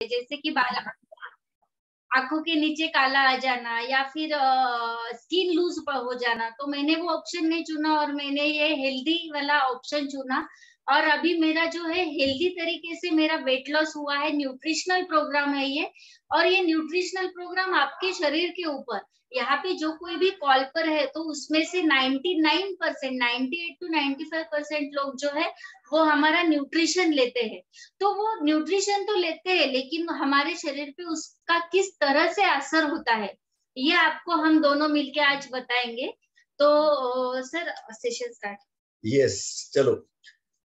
जैसे कि बाल, आंखों के नीचे काला आ जाना या फिर स्किन लूज हो जाना, तो मैंने वो ऑप्शन नहीं चुना और मैंने ये हेल्दी वाला ऑप्शन चुना। और अभी मेरा जो है हेल्दी तरीके से मेरा वेट लॉस हुआ है। न्यूट्रिशनल प्रोग्राम है ये, और ये न्यूट्रिशनल प्रोग्राम आपके शरीर के ऊपर, यहाँ पे जो कोई भी कॉल पर है तो उसमें से 99%, 98 to 95% लोग जो है वो हमारा न्यूट्रिशन लेते हैं। तो वो न्यूट्रिशन तो लेते हैं, लेकिन हमारे शरीर पे उसका किस तरह से असर होता है ये आपको हम दोनों मिलके आज बताएंगे। तो सर, सेशन स्टार्ट। यस, चलो।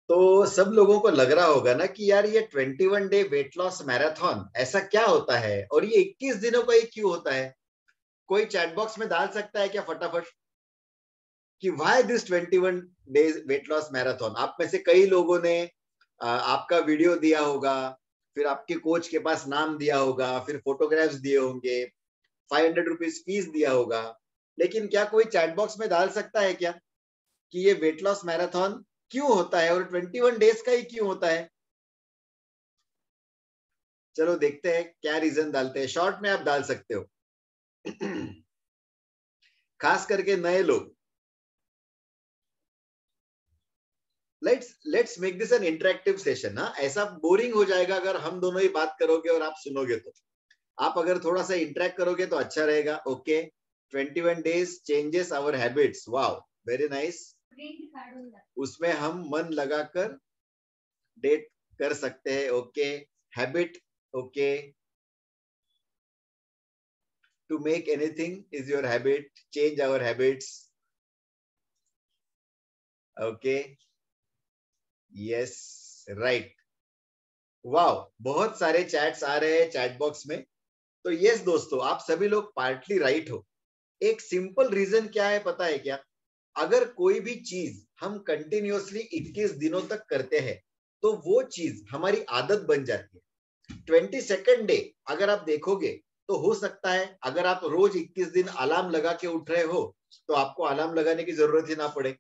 तो सब लोगों को लग रहा होगा ना कि यार ये 21 डे वेट लॉस मैराथन ऐसा क्या होता है और ये 21 दिनों का ही क्यों होता है। कोई चैट बॉक्स में डाल सकता है क्या फटाफट कि why this 21 days weight loss marathon. आप में से कई लोगों ने आपका वीडियो दिया होगा, फिर आपके कोच के पास नाम दिया होगा, फिर फोटोग्राफ्स दिए होंगे, 500 रुपीज फीस दिया होगा, लेकिन क्या कोई चैट बॉक्स में डाल सकता है क्या कि ये वेट लॉस मैराथन क्यों होता है और 21 डेज का ही क्यों होता है। चलो देखते हैं क्या रीजन डालते हैं। शॉर्ट में आप डाल सकते हो खास करके नए लोग। Let's make this N interactive session. हाँ, ऐसा बोरिंग हो जाएगा अगर हम दोनों ही बात करोगे और आप सुनोगे। तो आप अगर थोड़ा सा इंटरेक्ट करोगे तो अच्छा रहेगा। Okay, 21 days changes our habits. Wow, very nice. उसमें हम मन लगाकर डेट कर सकते हैं। Okay, habit. Okay, to make anything is your habit, change our habits. Okay, yes, right. Wow, बहुत सारे चैट्स आ रहे हैं चैट बॉक्स में। तो यस दोस्तों, आप सभी लोग पार्टली राइट हो। एक सिंपल रीजन क्या है पता है क्या? अगर कोई भी चीज हम कंटिन्यूअसली 21 दिनों तक करते हैं तो वो चीज हमारी आदत बन जाती है। 22nd डे अगर आप देखोगे तो हो सकता है अगर आप रोज 21 दिन अलार्म लगा के उठ रहे हो तो आपको अलार्म लगाने की जरूरत ही ना पड़े।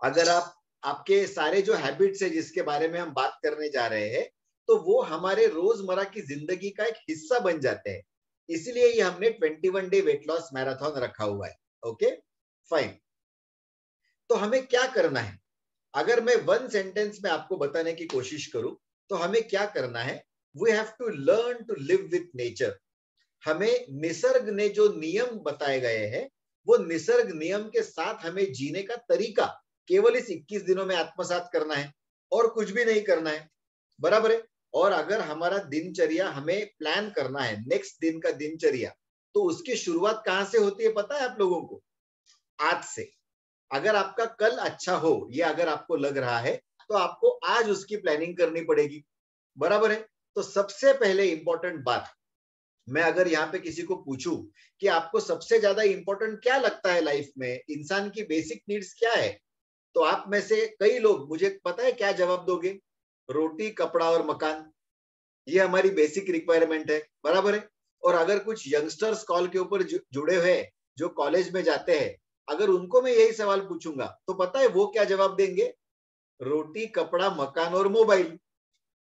अगर आप आपके सारे जो हैबिट्स है जिसके बारे में हम बात करने जा रहे हैं तो वो हमारे रोजमर्रा की जिंदगी का एक हिस्सा बन जाते हैं। इसलिए ये हमने 21 डे वेट लॉस मैराथन रखा हुआ है। Okay, fine. तो हमें क्या करना है? अगर मैं वन सेंटेंस में आपको बताने की कोशिश करूं तो हमें क्या करना है? We have to learn to live with nature. हमें निसर्ग ने जो नियम बताए गए हैं वो निसर्ग नियम के साथ हमें जीने का तरीका केवल इस 21 दिनों में आत्मसात करना है और कुछ भी नहीं करना है। बराबर है। और अगर हमारा दिनचर्या हमें प्लान करना है, नेक्स्ट दिन का दिनचर्या, तो उसकी शुरुआत कहां से होती है पता है आप लोगों को? आज से। अगर आपका कल अच्छा हो ये अगर आपको लग रहा है तो आपको आज उसकी प्लानिंग करनी पड़ेगी। बराबर है। तो सबसे पहले इंपॉर्टेंट बात, मैं अगर यहाँ पे किसी को पूछूं कि आपको सबसे ज्यादा इंपॉर्टेंट क्या लगता है लाइफ में, इंसान की बेसिक नीड्स क्या है, तो आप में से कई लोग मुझे पता है क्या जवाब दोगे? रोटी, कपड़ा और मकान। ये हमारी बेसिक रिक्वायरमेंट है। बराबर है। और अगर कुछ यंगस्टर्स कॉल के ऊपर जुड़े हुए जो कॉलेज में जाते हैं, अगर उनको मैं यही सवाल पूछूंगा तो पता है वो क्या जवाब देंगे? रोटी, कपड़ा, मकान और मोबाइल।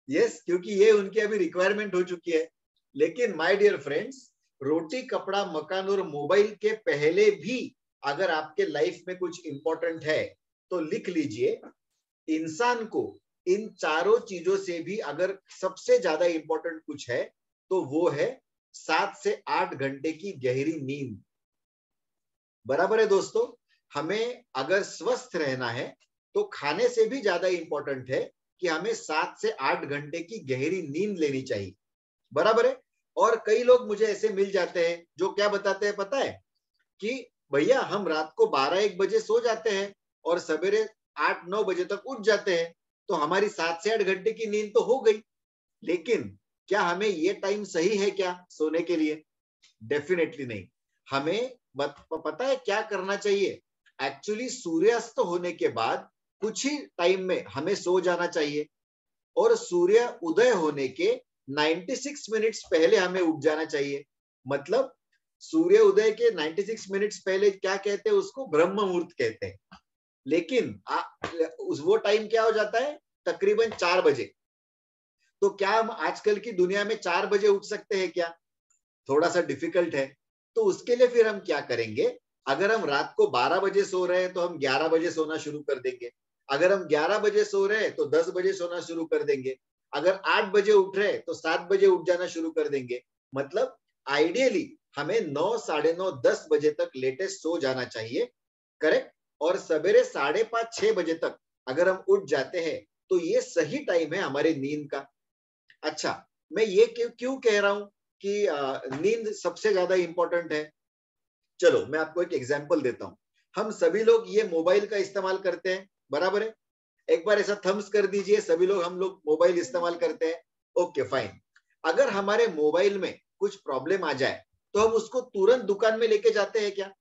यस, क्योंकि ये उनकी अभी रिक्वायरमेंट हो चुकी है। लेकिन माय डियर फ्रेंड्स, रोटी, कपड़ा, मकान और मोबाइल के पहले भी अगर आपके लाइफ में कुछ इंपॉर्टेंट है तो लिख लीजिए, इंसान को इन चारों चीजों से भी अगर सबसे ज्यादा इंपॉर्टेंट कुछ है तो वो है 7 से 8 घंटे की गहरी नींद। बराबर है दोस्तों। हमें अगर स्वस्थ रहना है तो खाने से भी ज्यादा इंपॉर्टेंट है कि हमें 7 से 8 घंटे की गहरी नींद लेनी चाहिए। बराबर है। और कई लोग मुझे ऐसे मिल जाते हैं जो क्या बताते हैं पता है कि भैया हम रात को 12-1 बजे सो जाते हैं और सवेरे 8-9 बजे तक उठ जाते हैं, तो हमारी 7 से 8 घंटे की नींद तो हो गई। लेकिन क्या हमें ये टाइम सही है क्या सोने के लिए? डेफिनेटली नहीं। हमें पता है क्या करना चाहिए? एक्चुअली सूर्यास्त होने के बाद कुछ ही टाइम में हमें सो जाना चाहिए और सूर्य उदय होने के 96 मिनट्स पहले हमें उठ जाना चाहिए। मतलब सूर्य उदय के 96 मिनट्स पहले क्या कहते हैं उसको? ब्रह्म मुहूर्त कहते हैं। लेकिन वो टाइम क्या हो जाता है? तकरीबन 4 बजे। तो क्या हम आजकल की दुनिया में 4 बजे उठ सकते हैं क्या? थोड़ा सा डिफिकल्ट है। तो उसके लिए फिर हम क्या करेंगे, अगर हम रात को 12 बजे सो रहे हैं तो हम 11 बजे सोना शुरू कर देंगे। अगर हम 11 बजे सो रहे हैं तो 10 बजे सोना शुरू कर देंगे। अगर 8 बजे उठ रहे हैं तो 7 बजे उठ जाना शुरू कर देंगे। मतलब आइडियली हमें 9, साढ़े 9, 10 बजे तक लेटेस्ट सो जाना चाहिए, करेक्ट। और सवेरे 5:30, 6 बजे तक अगर हम उठ जाते हैं तो ये सही टाइम है हमारी नींद का। अच्छा, मैं ये क्यों कह रहा हूं कि नींद सबसे ज्यादा इंपॉर्टेंट है? चलो मैं आपको एक एग्जांपल देता हूं। हम सभी लोग ये मोबाइल का इस्तेमाल करते हैं, बराबर है? एक बार ऐसा थम्स कर दीजिए, सभी लोग हम लोग मोबाइल इस्तेमाल करते हैं। Okay fine. अगर हमारे मोबाइल में कुछ प्रॉब्लम आ जाए तो हम उसको तुरंत दुकान में लेके जाते हैं क्या?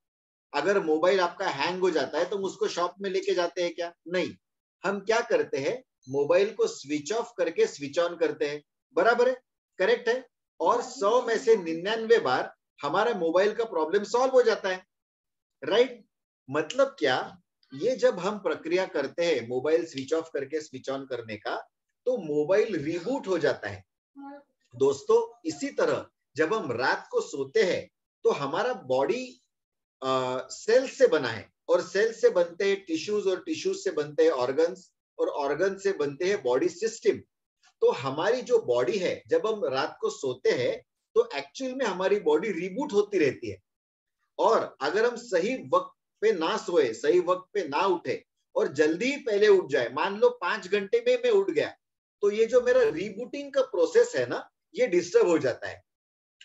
अगर मोबाइल आपका हैंग हो जाता है तो हम उसको शॉप में लेके जाते हैं क्या? नहीं। हम क्या करते हैं, मोबाइल को स्विच ऑफ करके स्विच ऑन करते हैं, बराबर है? करेक्ट है। और 100 में से 99 बार हमारा मोबाइल का प्रॉब्लम सॉल्व हो जाता है, राइट? मतलब क्या, ये जब हम प्रक्रिया करते हैं मोबाइल स्विच ऑफ करके स्विच ऑन करने का, तो मोबाइल रिबूट हो जाता है। दोस्तों इसी तरह जब हम रात को सोते हैं तो हमारा बॉडी सेल से बना है, और सेल से बनते हैं टिश्यूज, और टिश्यूज से बनते हैं ऑर्गन्स, और ऑर्गन से बनते हैं बॉडी सिस्टम। तो हमारी जो बॉडी है, जब हम रात को सोते हैं तो एक्चुअल में हमारी बॉडी रिबूट होती रहती है। और अगर हम सही वक्त पे ना सोए, सही वक्त पे ना उठे और जल्दी ही पहले उठ जाए, मान लो 5 घंटे में मैं उठ गया, तो ये जो मेरा रीबूटिंग का प्रोसेस है ना, ये डिस्टर्ब हो जाता है।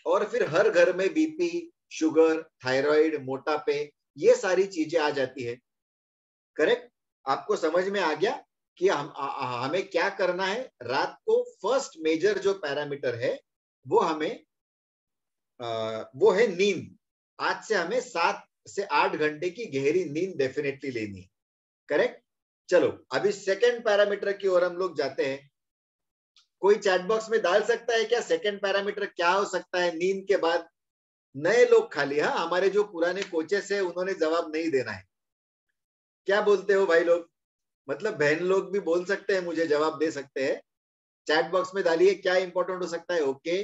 और फिर हर घर में बीपी, शुगर, थायराइड, मोटापे, ये सारी चीजें आ जाती है, करेक्ट? आपको समझ में आ गया कि हमें क्या करना है? रात को फर्स्ट मेजर जो पैरामीटर है वो हमें वो है नींद। आज से हमें 7 से 8 घंटे की गहरी नींद डेफिनेटली लेनी है, करेक्ट? चलो अभी सेकंड पैरामीटर की ओर हम लोग जाते हैं। कोई चैट बॉक्स में डाल सकता है क्या, सेकंड पैरामीटर क्या हो सकता है नींद के बाद? नए लोग खाली, हाँ, हमारे जो पुराने कोचेस है उन्होंने जवाब नहीं देना है। क्या बोलते हो भाई लोग? मतलब बहन लोग भी बोल सकते हैं, मुझे जवाब दे सकते हैं। चैट बॉक्स में डालिए क्या इंपॉर्टेंट हो सकता है। ओके,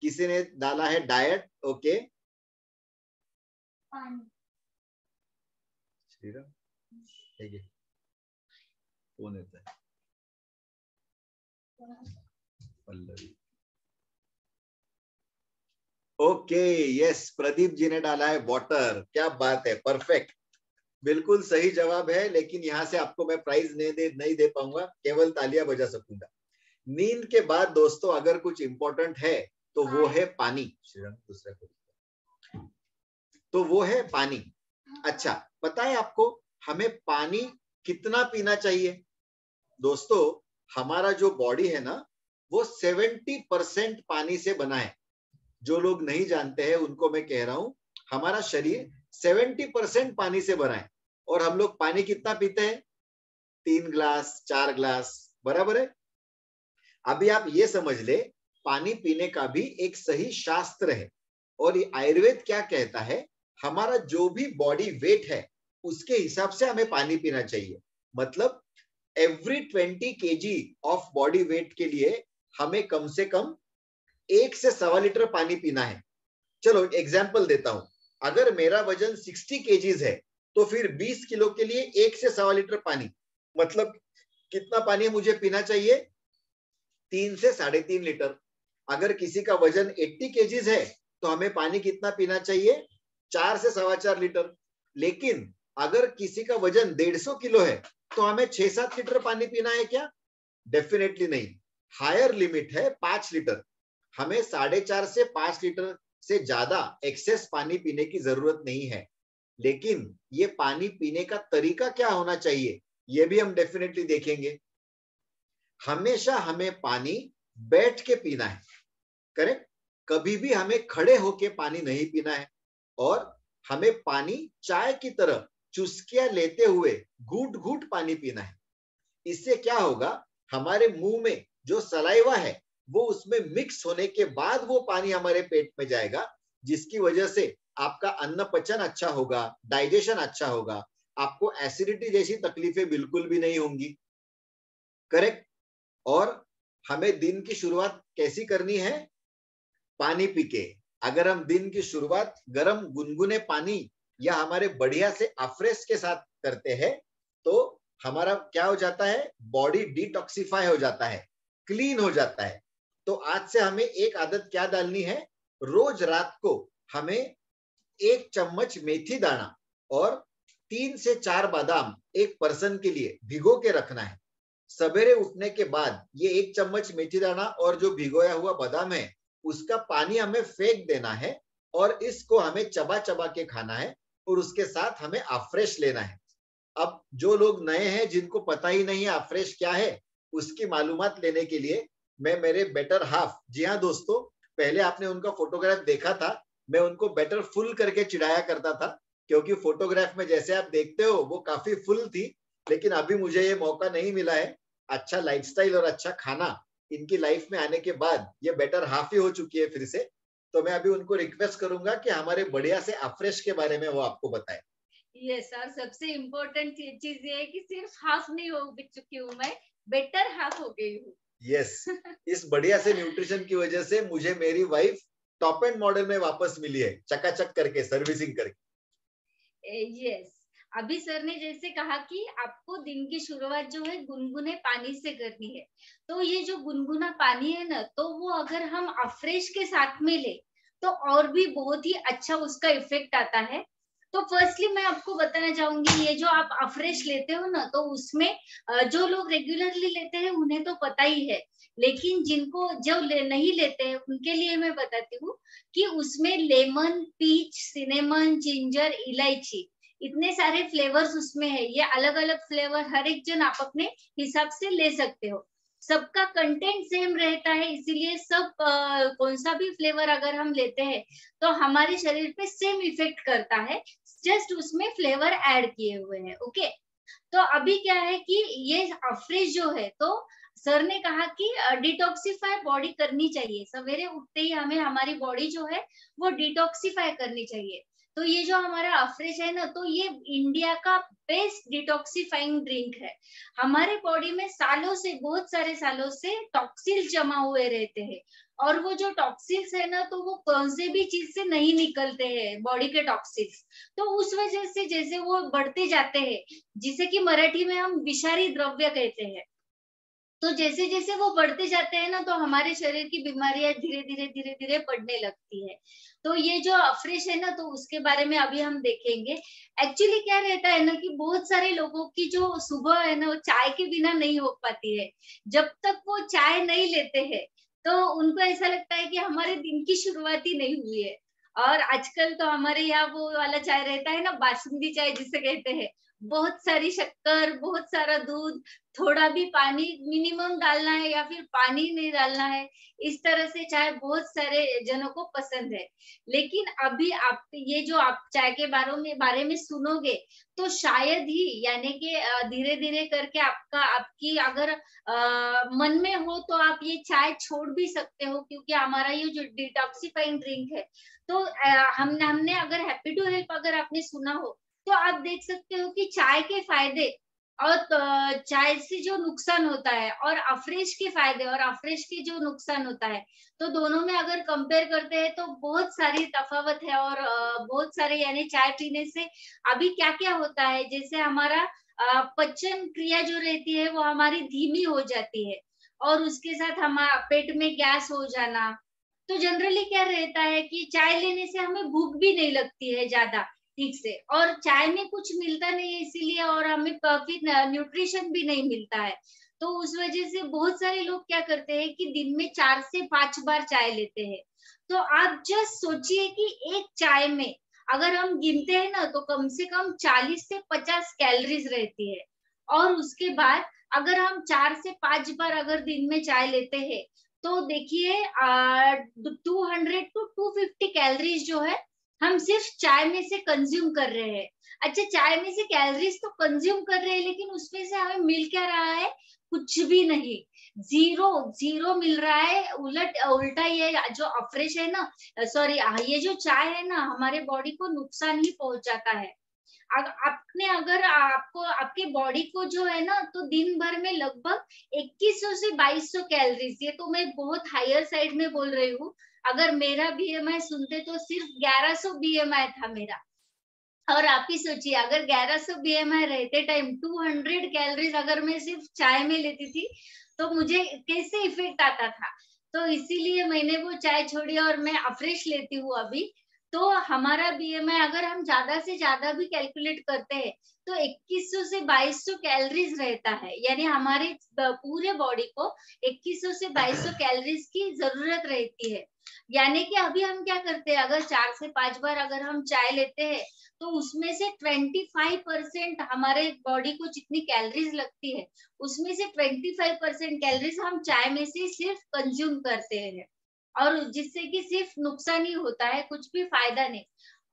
किसी ने डाला है डाइट। ओके, ठीक है, कौन है पल्लवी? ओके, यस, प्रदीप जी ने डाला है वाटर। क्या बात है, परफेक्ट, बिल्कुल सही जवाब है। लेकिन यहाँ से आपको मैं प्राइज नहीं दे पाऊंगा, केवल तालियां बजा सकूंगा। नींद के बाद दोस्तों अगर कुछ इंपॉर्टेंट है तो वो है पानी। दूसरा तो वो है पानी। अच्छा, पता है आपको हमें पानी कितना पीना चाहिए? दोस्तों हमारा जो बॉडी है ना, वो 70% पानी से बना है। जो लोग नहीं जानते हैं उनको मैं कह रहा हूं, हमारा शरीर 70% पानी से बना है। और हम लोग पानी कितना पीते हैं? 3 ग्लास, 4 ग्लास, बराबर है? अभी आप ये समझ ले, पानी पीने का भी एक सही शास्त्र है। और ये आयुर्वेद क्या कहता है, हमारा जो भी बॉडी वेट है उसके हिसाब से हमें पानी पीना चाहिए। मतलब every 20 kg of body weight के लिए हमें कम से कम 1 से 1.25 लीटर पानी पीना है। चलो एग्जाम्पल देता हूं, अगर मेरा वजन 60 kg है तो फिर 20 किलो के लिए 1 से 1.25 लीटर पानी, मतलब कितना पानी मुझे पीना चाहिए? 3 से 3.5 लीटर। अगर किसी का वजन 80 kg है तो हमें पानी कितना पीना चाहिए? 4 से 4.25 लीटर। लेकिन अगर किसी का वजन 150 किलो है तो हमें 6-7 लीटर पानी पीना है क्या? डेफिनेटली नहीं। हायर लिमिट है 5 लीटर। हमें 4.5 से 5 लीटर से ज्यादा एक्सेस पानी पीने की जरूरत नहीं है। लेकिन ये पानी पीने का तरीका क्या होना चाहिए, ये भी हम डेफिनेटली देखेंगे। हमेशा हमें पानी बैठ के पीना है, करेक्ट? कभी भी हमें खड़े होके पानी नहीं पीना है। और हमें पानी चाय की तरह चुस्कियां लेते हुए घूट घूट पानी पीना है। इससे क्या होगा, हमारे मुंह में जो सलाइवा है वो उसमें मिक्स होने के बाद वो पानी हमारे पेट में जाएगा, जिसकी वजह से आपका अन्न पचन अच्छा होगा, डाइजेशन अच्छा होगा, आपको एसिडिटी जैसी तकलीफें बिल्कुल भी नहीं होंगी, करेक्ट? और हमें दिन की शुरुआत कैसी करनी है? पानी पी के। अगर हम दिन की शुरुआत गर्म गुनगुने पानी या हमारे बढ़िया से अफ्रेश के साथ करते हैं तो हमारा क्या हो जाता है? बॉडी डिटॉक्सिफाई हो जाता है, क्लीन हो जाता है। तो आज से हमें एक आदत क्या डालनी है? रोज रात को हमें 1 चम्मच मेथी दाना और 3 से 4 बादाम एक पर्सन के लिए भिगो के रखना है। सवेरे उठने के बाद ये 1 चम्मच मेथी दाना और जो भिगोया हुआ बादाम है उसका पानी हमें फेंक देना है और इसको हमें चबा चबा के खाना है और उसके साथ हमें अफ्रेश लेना है। अब जो लोग नए हैं जिनको पता ही नहीं है अफ्रेश क्या है, उसकी मालूमात लेने के लिए मैं मेरे बेटर हाफ, जी हाँ दोस्तों, पहले आपने उनका फोटोग्राफ देखा था, मैं उनको बेटर फुल करके चिढ़ाया करता था क्योंकि फोटोग्राफ में जैसे आप देखते हो वो काफी फुल थी, लेकिन अभी मुझे ये मौका नहीं मिला है। अच्छा लाइफस्टाइल और अच्छा खाना इनकी लाइफ में आने के बाद ये बेटर हाफ ही हो चुकी है फिर से। तो मैं अभी उनको रिक्वेस्ट करूंगा कि हमारे बढ़िया से अफ्रेश के बारे में वो आपको बताए। ये सर सबसे इम्पोर्टेंट चीज ये है कि सिर्फ हाफ नहीं हो चुकी हूँ मैं, बेटर हाफ हो गई हूँ। यस, इस बढ़िया से न्यूट्रिशन की वजह से मुझे मेरी वाइफ टॉप एंड मॉडल में वापस मिली है, चकाचक करके सर्विसिंग करके। यस, अभी सर ने जैसे कहा कि आपको दिन की शुरुआत जो है गुनगुने पानी से करनी है, तो ये जो गुनगुना पानी है ना, तो वो अगर हम अफ्रेश के साथ में ले तो और भी बहुत ही अच्छा उसका इफेक्ट आता है। तो फर्स्टली मैं आपको बताना चाहूंगी, ये जो आप अफ्रेश लेते हो ना, तो उसमें जो लोग रेगुलरली लेते हैं उन्हें तो पता ही है, लेकिन जिनको जो नहीं लेते हैं उनके लिए मैं बताती हूँ कि उसमें लेमन, पीच, सिनेमन, जिंजर, इलायची, इतने सारे फ्लेवर्स उसमें है। ये अलग अलग फ्लेवर हर एक जन आप अपने हिसाब से ले सकते हो। सबका कंटेंट सेम रहता है, इसीलिए सब कौन सा भी फ्लेवर अगर हम लेते हैं तो हमारे शरीर पे सेम इफेक्ट करता है, जस्ट उसमें फ्लेवर ऐड किए हुए हैं। ओके, तो अभी क्या है कि ये अफ्रेश जो है, तो सर ने कहा कि डिटॉक्सिफाई बॉडी करनी चाहिए। सवेरे उठते ही हमें हमारी बॉडी जो है वो डिटॉक्सिफाई करनी चाहिए। तो ये जो हमारा अफ्रेश है ना, तो ये इंडिया का बेस्ट डिटॉक्सिफाइंग ड्रिंक है। हमारे बॉडी में सालों से, बहुत सारे सालों से टॉक्सिल्स जमा हुए रहते हैं, और वो जो टॉक्सिल्स है ना, तो वो कौन से भी चीज से नहीं निकलते हैं बॉडी के टॉक्सिल्स। तो उस वजह से जैसे वो बढ़ते जाते हैं, जिसे कि मराठी में हम विषारी द्रव्य कहते हैं, तो जैसे जैसे वो बढ़ते जाते हैं ना, तो हमारे शरीर की बीमारियां धीरे धीरे धीरे धीरे बढ़ने लगती है। तो ये जो अफ्रेश है ना, तो उसके बारे में अभी हम देखेंगे। एक्चुअली क्या रहता है ना कि बहुत सारे लोगों की जो सुबह है ना, वो चाय के बिना नहीं हो पाती है। जब तक वो चाय नहीं लेते हैं तो उनको ऐसा लगता है कि हमारे दिन की शुरुआत ही नहीं हुई है। और आजकल तो हमारे यहाँ वो वाला चाय रहता है ना, बासुंदी चाय जिसे कहते हैं, बहुत सारी शक्कर, बहुत सारा दूध, थोड़ा भी पानी मिनिमम डालना है या फिर पानी नहीं डालना है, इस तरह से चाय बहुत सारे जनों को पसंद है। लेकिन अभी आप ये जो आप चाय के बारे में सुनोगे तो शायद ही, यानी कि धीरे धीरे करके आपकी अगर मन में हो तो आप ये चाय छोड़ भी सकते हो, क्योंकि हमारा ये जो डिटॉक्सिफाइंग ड्रिंक है, तो हमने अगर हैप्पी टू हेल्प अगर आपने सुना हो तो आप देख सकते हो कि चाय के फायदे और चाय से जो नुकसान होता है, और अफ्रेश के फायदे और अफ्रेश के जो नुकसान होता है, तो दोनों में अगर कंपेयर करते हैं तो बहुत सारी तफावत है। और बहुत सारे, यानी चाय पीने से अभी क्या क्या होता है, जैसे हमारा पचन क्रिया जो रहती है वो हमारी धीमी हो जाती है, और उसके साथ हमारा पेट में गैस हो जाना। तो जनरली क्या रहता है कि चाय लेने से हमें भूख भी नहीं लगती है ज्यादा ठीक से, और चाय में कुछ मिलता नहीं है इसीलिए, और हमें काफी न्यूट्रिशन भी नहीं मिलता है। तो उस वजह से बहुत सारे लोग क्या करते हैं कि दिन में 4 से 5 बार चाय लेते हैं। तो आप जस्ट सोचिए कि एक चाय में अगर हम गिनते हैं ना, तो कम से कम 40 से 50 कैलोरीज रहती है। और उसके बाद अगर हम 4 से 5 बार अगर दिन में चाय लेते हैं, तो देखिए 200 टू 250 कैलोरीज जो है हम सिर्फ चाय में से कंज्यूम कर रहे हैं। अच्छा, चाय में से कैलोरीज तो कंज्यूम कर रहे हैं, लेकिन उसमें से हमें मिल क्या रहा है? कुछ भी नहीं, जीरो जीरो मिल रहा है। उल्टा ये जो अफ्रेश है ना, सॉरी, ये जो चाय है ना, हमारे बॉडी को नुकसान ही पहुंचाता है। आपने अगर आपको आपके बॉडी को जो है ना, तो दिन भर में लगभग 2100 से 2200 कैलोरीज, ये तो मैं बहुत हायर साइड में बोल रही हूँ। अगर मेरा बीएमआई सुनते तो सिर्फ 1100 बीएमआई था मेरा। और आप ही सोचिए, अगर 1100 बीएमआई रहते टाइम 200 कैलोरीज अगर मैं सिर्फ चाय में लेती थी तो मुझे कैसे इफेक्ट आता था। तो इसीलिए मैंने वो चाय छोड़ी और मैं अफ्रेश लेती हूँ अभी। तो हमारा बीएमआई अगर हम ज्यादा से ज्यादा भी कैलकुलेट करते हैं तो 2100 से 2200 कैलोरीज रहता है, यानी हमारे पूरे बॉडी को 2100 से 2200 कैलोरीज की जरूरत रहती है। यानी कि अभी हम क्या करते हैं, अगर 4 से 5 बार अगर हम चाय लेते हैं तो उसमें से 25% हमारे बॉडी को जितनी कैलोरीज लगती है उसमें से 25% कैलोरीज हम चाय में से सिर्फ कंज्यूम करते हैं, और जिससे कि सिर्फ नुकसान ही होता है, कुछ भी फायदा नहीं।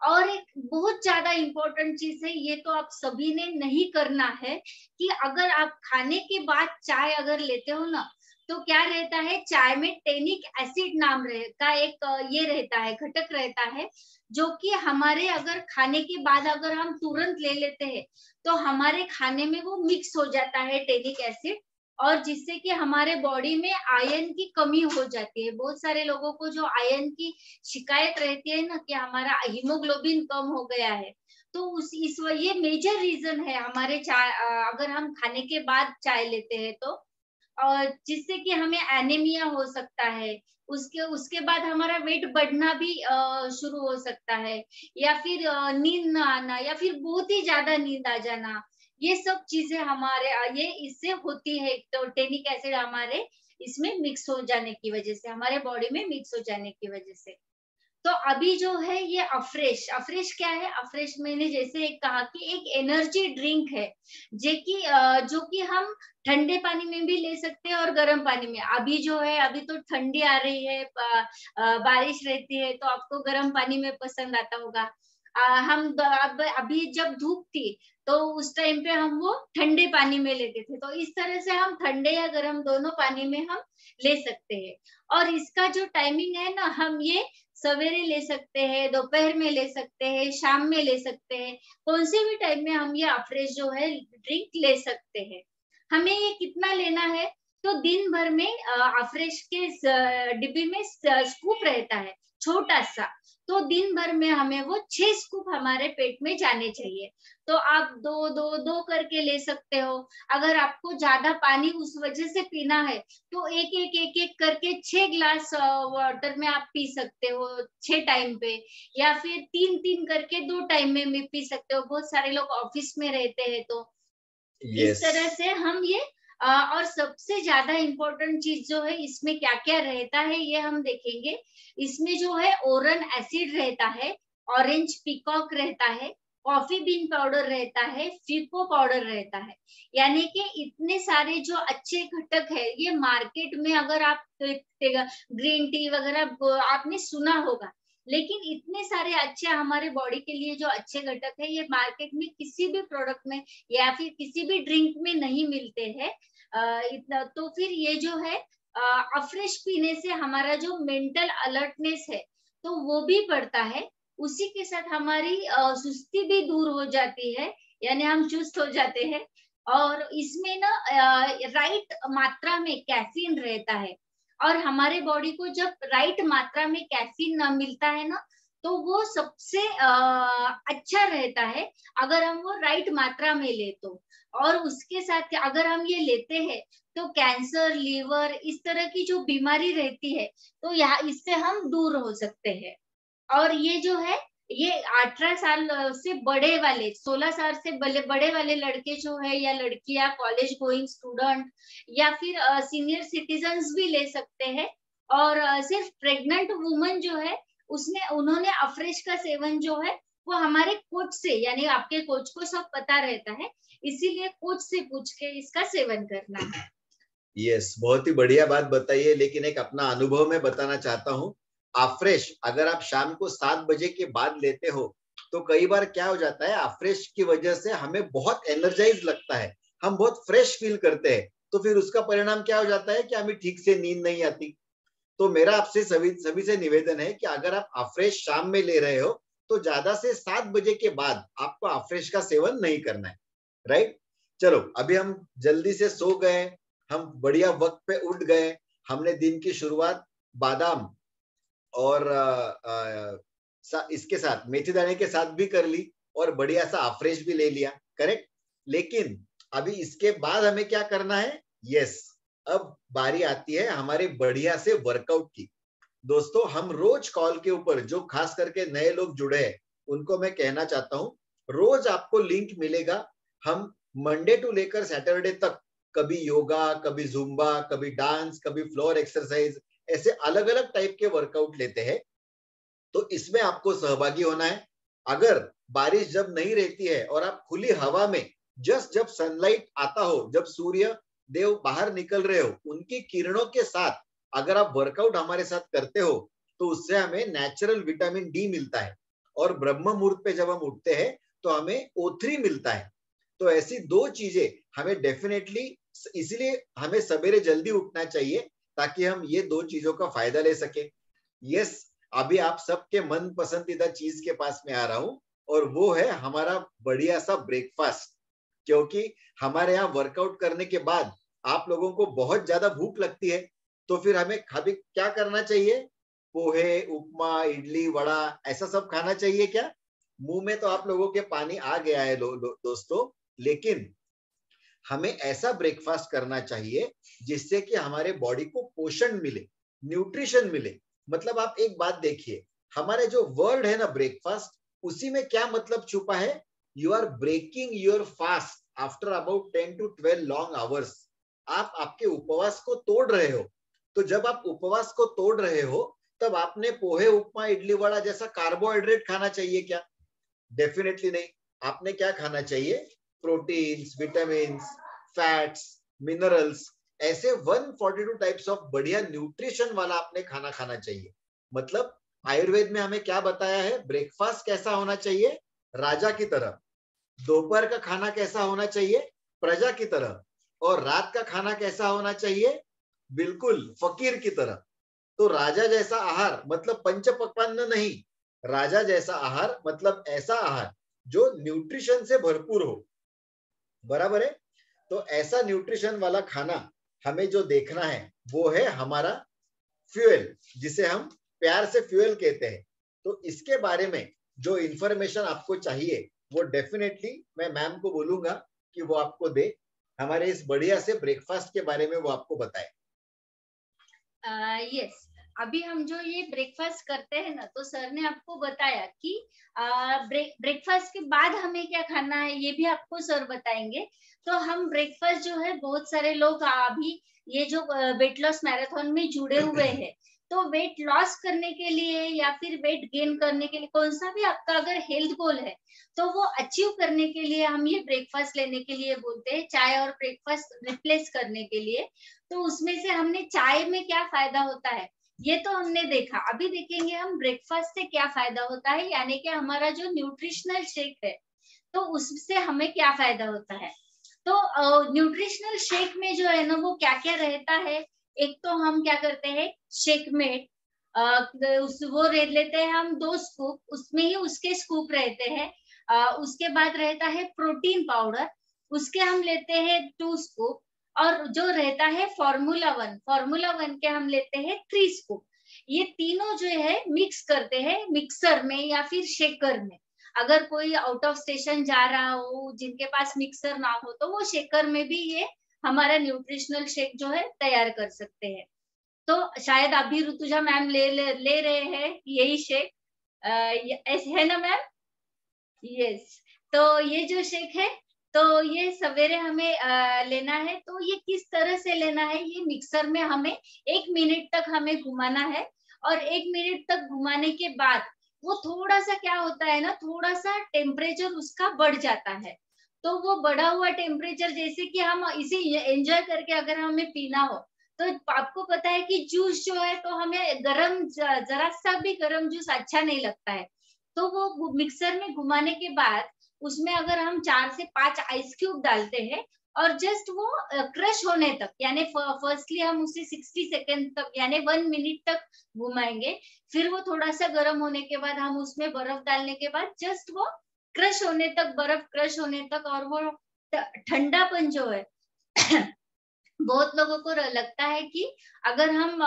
और एक बहुत ज्यादा इम्पोर्टेंट चीज है, ये तो आप सभी ने नहीं करना है, कि अगर आप खाने के बाद चाय अगर लेते हो ना, तो क्या रहता है, चाय में टेनिक एसिड नाम का एक ये रहता है, घटक रहता है, जो कि हमारे अगर खाने के बाद अगर हम तुरंत ले लेते हैं तो हमारे खाने में वो मिक्स हो जाता है टेनिक एसिड, और जिससे कि हमारे बॉडी में आयरन की कमी हो जाती है। बहुत सारे लोगों को जो आयरन की शिकायत रहती है ना, कि हमारा हीमोग्लोबिन कम हो गया है, तो ये मेजर रीजन है हमारे चाय, अगर हम खाने के बाद चाय लेते हैं तो, और जिससे कि हमें एनीमिया हो सकता है, उसके उसके बाद हमारा वेट बढ़ना भी शुरू हो सकता है, या फिर नींद ना आना, या फिर बहुत ही ज्यादा नींद आ जाना। ये सब चीजें हमारे ये इससे होती है, तो टेनिक एसिड हमारे इसमें मिक्स हो जाने की वजह से, हमारे बॉडी में मिक्स हो जाने की वजह से। तो अभी जो है ये अफ्रेश, अफ्रेश क्या है, अफ्रेश मैंने जैसे एक कहा कि एक एनर्जी ड्रिंक है, जो कि हम ठंडे पानी में भी ले सकते हैं और गर्म पानी में। अभी जो है, अभी तो ठंडी आ रही है, बारिश रहती है, तो आपको गर्म पानी में पसंद आता होगा। अभी जब धूप थी तो उस टाइम पे हम वो ठंडे पानी में लेते थे, तो इस तरह से हम ठंडे या गर्म दोनों पानी में हम ले सकते हैं। और इसका जो टाइमिंग है ना, हम ये सवेरे ले सकते हैं, दोपहर में ले सकते हैं, शाम में ले सकते हैं, कौन से भी टाइम में हम ये अफ्रेश जो है ड्रिंक ले सकते हैं। हमें ये कितना लेना है, तो दिन भर में अफ्रेश के डिब्बी में स्कूप रहता है छोटा सा, तो दिन भर में हमें वो 6 स्कूप हमारे पेट में जाने चाहिए। तो आप दो दो दो करके ले सकते हो। अगर आपको ज्यादा पानी उस वजह से पीना है तो एक करके 6 गिलास वाटर में आप पी सकते हो 6 टाइम पे, या फिर 3 करके 2 टाइम में भी पी सकते हो। बहुत सारे लोग ऑफिस में रहते हैं, तो इस तरह से हम ये और सबसे ज्यादा इम्पोर्टेंट चीज जो है इसमें क्या क्या रहता है ये हम देखेंगे। इसमें जो है ओरन एसिड रहता है, ऑरेंज पीकॉक रहता है, कॉफी बीन पाउडर रहता है, फीको पाउडर रहता है। यानी कि इतने सारे जो अच्छे घटक है, ये मार्केट में अगर आप ग्रीन टी वगैरह आपने सुना होगा, लेकिन इतने सारे अच्छे हमारे बॉडी के लिए जो अच्छे घटक है, ये मार्केट में किसी भी प्रोडक्ट में या फिर किसी भी ड्रिंक में नहीं मिलते हैं। इतना तो फिर ये जो है अफ्रेश पीने से हमारा जो मेंटल अलर्टनेस है तो वो भी बढ़ता है, उसी के साथ हमारी सुस्ती भी दूर हो जाती है, यानी हम चुस्त हो जाते हैं। और इसमें ना राइट मात्रा में कैफीन रहता है, और हमारे बॉडी को जब राइट मात्रा में कैफीन मिलता है ना, तो वो सबसे अच्छा रहता है अगर हम वो राइट मात्रा में ले तो। और उसके साथ अगर हम ये लेते हैं तो कैंसर, लीवर, इस तरह की जो बीमारी रहती है तो यहाँ इससे हम दूर हो सकते हैं। और ये जो है, ये 18 साल से बड़े वाले, 16 साल से बड़े वाले लड़के जो है या लड़कियां, कॉलेज गोइंग स्टूडेंट, या फिर सीनियर सिटीजन्स भी ले सकते हैं। और सिर्फ प्रेग्नेंट वुमन जो है उन्होंने अफ्रेश का सेवन जो है वो हमारे कोच से, यानी आपके कोच को सब पता रहता है, इसीलिए कोच से पूछ के इसका सेवन करना है। यस, बहुत ही बढ़िया बात बताइए, लेकिन एक अपना अनुभव मैं बताना चाहता हूँ। अफ्रेश अगर आप शाम को 7 बजे के बाद लेते हो तो कई बार क्या हो जाता है, अफ्रेश की वजह से हमें बहुत एनर्जाइज लगता है, हम बहुत फ्रेश फील करते हैं, तो फिर उसका परिणाम क्या हो जाता है कि हमें ठीक से नींद नहीं आती। तो मेरा आपसे सभी से निवेदन है कि अगर आप अफ्रेश शाम में ले रहे हो तो ज्यादा से 7 बजे के बाद आपको अफ्रेश का सेवन नहीं करना है, राइट। चलो अभी हम जल्दी से सो गए, हम बढ़िया वक्त पे उठ गए, हमने दिन की शुरुआत बादाम और इसके साथ मेथी दाने के साथ भी कर ली और बढ़िया सा अफ्रेश भी ले लिया, करेक्ट। लेकिन अभी इसके बाद हमें क्या करना है? यस, अब बारी आती है हमारे बढ़िया से वर्कआउट की। दोस्तों हम रोज कॉल के ऊपर जो खास करके नए लोग जुड़े हैं उनको मैं कहना चाहता हूँ, रोज आपको लिंक मिलेगा। हम मंडे टू लेकर सैटरडे तक कभी योगा, कभी जुम्बा, कभी डांस, कभी फ्लोर एक्सरसाइज, ऐसे अलग अलग टाइप के वर्कआउट लेते हैं। तो इसमें आपको सहभागी होना है। अगर बारिश जब नहीं रहती है और आप खुली हवा में जस्ट जब सनलाइट आता हो, जब सूर्य देव बाहर निकल रहे हो, उनकी किरणों के साथ अगर आप वर्कआउट हमारे साथ करते हो तो उससे हमें नेचुरल विटामिन डी मिलता है और ब्रह्म मुहूर्त पे जब हम उठते हैं तो हमें O3 मिलता है। तो ऐसी दो चीजें हमें डेफिनेटली, इसलिए हमें सवेरे जल्दी उठना चाहिए ताकि हम ये दो चीजों का फायदा ले सके। यस, अभी आप सबके मन पसंदीदा चीज के पास में आ रहा हूं और वो है हमारा बढ़िया सा ब्रेकफास्ट। क्योंकि हमारे यहाँ वर्कआउट करने के बाद आप लोगों को बहुत ज्यादा भूख लगती है, तो फिर हमें अभी क्या करना चाहिए? पोहे, उपमा, इडली, वड़ा, ऐसा सब खाना चाहिए क्या? मुंह में तो आप लोगों के पानी आ गया है दोस्तों, लेकिन हमें ऐसा ब्रेकफास्ट करना चाहिए जिससे कि हमारे बॉडी को पोषण मिले, न्यूट्रिशन मिले। मतलब आप एक बात देखिए, हमारे जो वर्ड है ना ब्रेकफास्ट, उसी में क्या मतलब छुपा है? You are breaking your fast after about 10 to 12 long hours. आप आपके उपवास को तोड़ रहे हो। तो जब आप उपवास को तोड़ रहे हो तब आपने पोहे, उपमा, इडली, वड़ा जैसा कार्बोहाइड्रेट खाना चाहिए क्या? डेफिनेटली नहीं। आपने क्या खाना चाहिए? प्रोटीन्स, विटामिन्स, फैट्स, मिनरल्स, ऐसे 142 टाइप्स ऑफ बढ़िया न्यूट्रिशन वाला आपने खाना खाना चाहिए। मतलब आयुर्वेद में हमें क्या बताया है? ब्रेकफास्ट कैसा होना चाहिए? राजा की तरह। दोपहर का खाना कैसा होना चाहिए? प्रजा की तरह। और रात का खाना कैसा होना चाहिए? बिल्कुल फकीर की तरह। तो राजा जैसा आहार मतलब पंच पक्वान्न नहीं, राजा जैसा आहार मतलब ऐसा आहार जो न्यूट्रिशन से भरपूर हो, बराबर है। तो ऐसा न्यूट्रिशन वाला खाना हमें जो देखना है वो है हमारा फ्यूल, जिसे हम प्यार से फ्यूल कहते हैं। तो इसके बारे में जो इंफॉर्मेशन आपको चाहिए वो डेफिनेटली मैं मैम को बोलूंगा कि वो आपको दे, हमारे इस बढ़िया से ब्रेकफास्ट के बारे में वो आपको बताए। यस, अभी हम जो ये ब्रेकफास्ट करते हैं ना, तो सर ने आपको बताया कि ब्रेकफास्ट के बाद हमें क्या खाना है, ये भी आपको सर बताएंगे। तो हम ब्रेकफास्ट जो है, बहुत सारे लोग अभी ये जो वेट लॉस मैराथन में जुड़े हुए हैं, तो वेट लॉस करने के लिए या फिर वेट गेन करने के लिए, कौन सा भी आपका अगर हेल्थ गोल है तो वो अचीव करने के लिए हम ये ब्रेकफास्ट लेने के लिए बोलते हैं, चाय और ब्रेकफास्ट रिप्लेस करने के लिए। तो उसमें से हमने चाय में क्या फायदा होता है ये तो हमने देखा। अभी देखेंगे हम ब्रेकफास्ट से क्या फायदा होता है, यानी कि हमारा जो न्यूट्रिशनल शेक है तो उससे हमें क्या फायदा होता है। तो न्यूट्रिशनल शेक में जो है ना, वो क्या क्या रहता है। एक तो हम क्या करते हैं, शेक में वो लेते हैं हम 2 स्कूप, उसमें ही उसके स्कूप रहते हैं। उसके बाद रहता है प्रोटीन पाउडर, उसके हम लेते हैं 2 स्कूप। और जो रहता है फॉर्मूला वन के हम लेते हैं 3 स्कूप। ये तीनों जो है मिक्स करते हैं मिक्सर में या फिर शेकर में। अगर कोई आउट ऑफ स्टेशन जा रहा हो, जिनके पास मिक्सर ना हो, तो वो शेकर में भी ये हमारा न्यूट्रिशनल शेक जो है तैयार कर सकते हैं। तो शायद अभी ऋतुजा मैम ले रहे हैं यही शेक, ऐसे है ना मैम? यस। तो ये जो शेक है, तो ये सवेरे हमें लेना है। तो ये किस तरह से लेना है, ये मिक्सर में हमें 1 मिनट तक हमें घुमाना है। और 1 मिनट तक घुमाने के बाद वो थोड़ा सा क्या होता है ना, थोड़ा सा टेम्परेचर उसका बढ़ जाता है। तो वो बढ़ा हुआ टेम्परेचर, जैसे कि हम इसे एंजॉय करके अगर हमें पीना हो, तो आपको पता है कि जूस जो है, तो हमें गरम, जरा सा भी गरम जूस अच्छा नहीं लगता है। तो वो मिक्सर में घुमाने के बाद उसमें अगर हम 4 से 5 आइस क्यूब डालते हैं, और जस्ट वो क्रश होने तक, यानी फर्स्टली हम उसे 60 सेकेंड तक यानी 1 मिनट तक घुमाएंगे। फिर वो थोड़ा सा गर्म होने के बाद हम उसमें बर्फ डालने के बाद जस्ट वो क्रश होने तक, बर्फ क्रश होने तक, और वो ठंडापन जो है बहुत लोगों को लगता है कि अगर हम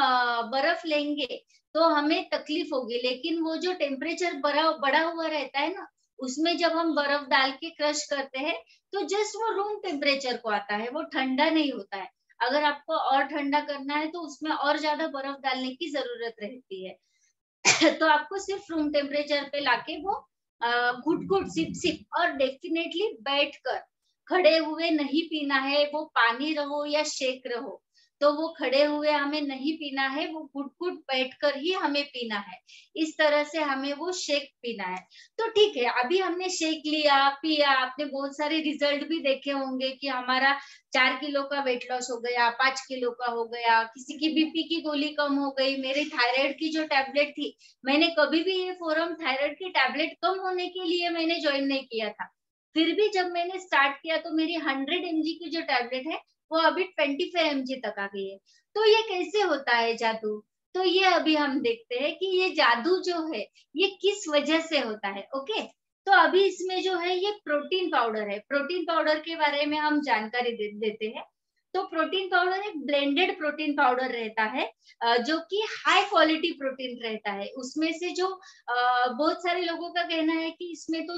बर्फ लेंगे तो हमें तकलीफ होगी, लेकिन वो जो टेम्परेचर बढ़ा हुआ रहता है ना, उसमें जब हम बर्फ डाल के क्रश करते हैं तो जस्ट वो रूम टेम्परेचर को आता है, वो ठंडा नहीं होता है। अगर आपको और ठंडा करना है तो उसमें और ज्यादा बर्फ डालने की जरूरत रहती है। तो आपको सिर्फ रूम टेम्परेचर पे लाके वो घुट घुट सिप सिप, और डेफिनेटली बैठ कर, खड़े हुए नहीं पीना है, वो पानी रहो या शेक रहो, तो वो खड़े हुए हमें नहीं पीना है, वो घुट घुट बैठ कर ही हमें पीना है। इस तरह से हमें वो शेक पीना है। तो ठीक है, अभी हमने शेक लिया, पिया, आपने बहुत सारे रिजल्ट भी देखे होंगे कि हमारा 4 किलो का वेट लॉस हो गया, 5 किलो का हो गया, किसी की बीपी की गोली कम हो गई, मेरी थायराइड की जो टैबलेट थी, मैंने कभी भी ये फोरम थायराइड की टैबलेट कम होने के लिए मैंने ज्वाइन नहीं किया था। फिर भी जब मैंने स्टार्ट किया तो मेरी 100 mg की जो टैबलेट है वो अभी 25 mg तक आ गई है। तो ये कैसे होता है जादू? तो ये अभी हम देखते हैं कि ये जादू जो है ये किस वजह से होता है। ओके, तो अभी इसमें जो है ये प्रोटीन पाउडर है। प्रोटीन पाउडर के बारे में हम जानकारी देते हैं। तो प्रोटीन पाउडर एक ब्लेंडेड प्रोटीन पाउडर रहता है, जो कि हाई क्वालिटी प्रोटीन रहता है। उसमें से जो बहुत सारे लोगों का कहना है कि इसमें तो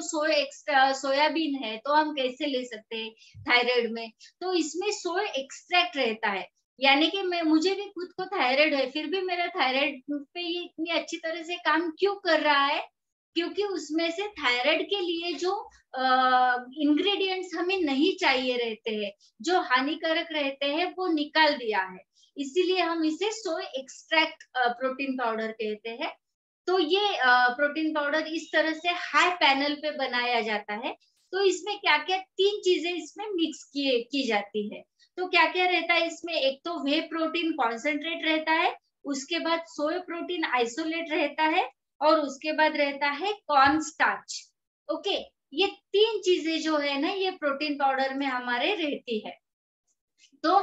सोयाबीन है, तो हम कैसे ले सकते हैं थायराइड में? तो इसमें सोय एक्सट्रैक्ट रहता है, यानी कि मुझे भी खुद को थायराइड है, फिर भी मेरा थायराइड पे ये इतनी अच्छी तरह से काम क्यों कर रहा है? क्योंकि उसमें से थायराइड के लिए जो इंग्रेडिएंट्स हमें नहीं चाहिए रहते हैं, जो हानिकारक रहते हैं, वो निकाल दिया है। इसीलिए हम इसे सोय एक्सट्रैक्ट प्रोटीन पाउडर कहते हैं। तो ये प्रोटीन पाउडर इस तरह से हाई पैनल पे बनाया जाता है। तो इसमें क्या क्या 3 चीजें इसमें मिक्स की जाती है। तो क्या क्या रहता है इसमें? एक तो वे प्रोटीन कॉन्सेंट्रेट रहता है, उसके बाद सोय प्रोटीन आइसोलेट रहता है, और उसके बाद रहता है कॉर्न स्टार्च। ओके, ये 3 चीजें जो है ना, ये प्रोटीन पाउडर में हमारे रहती है। तो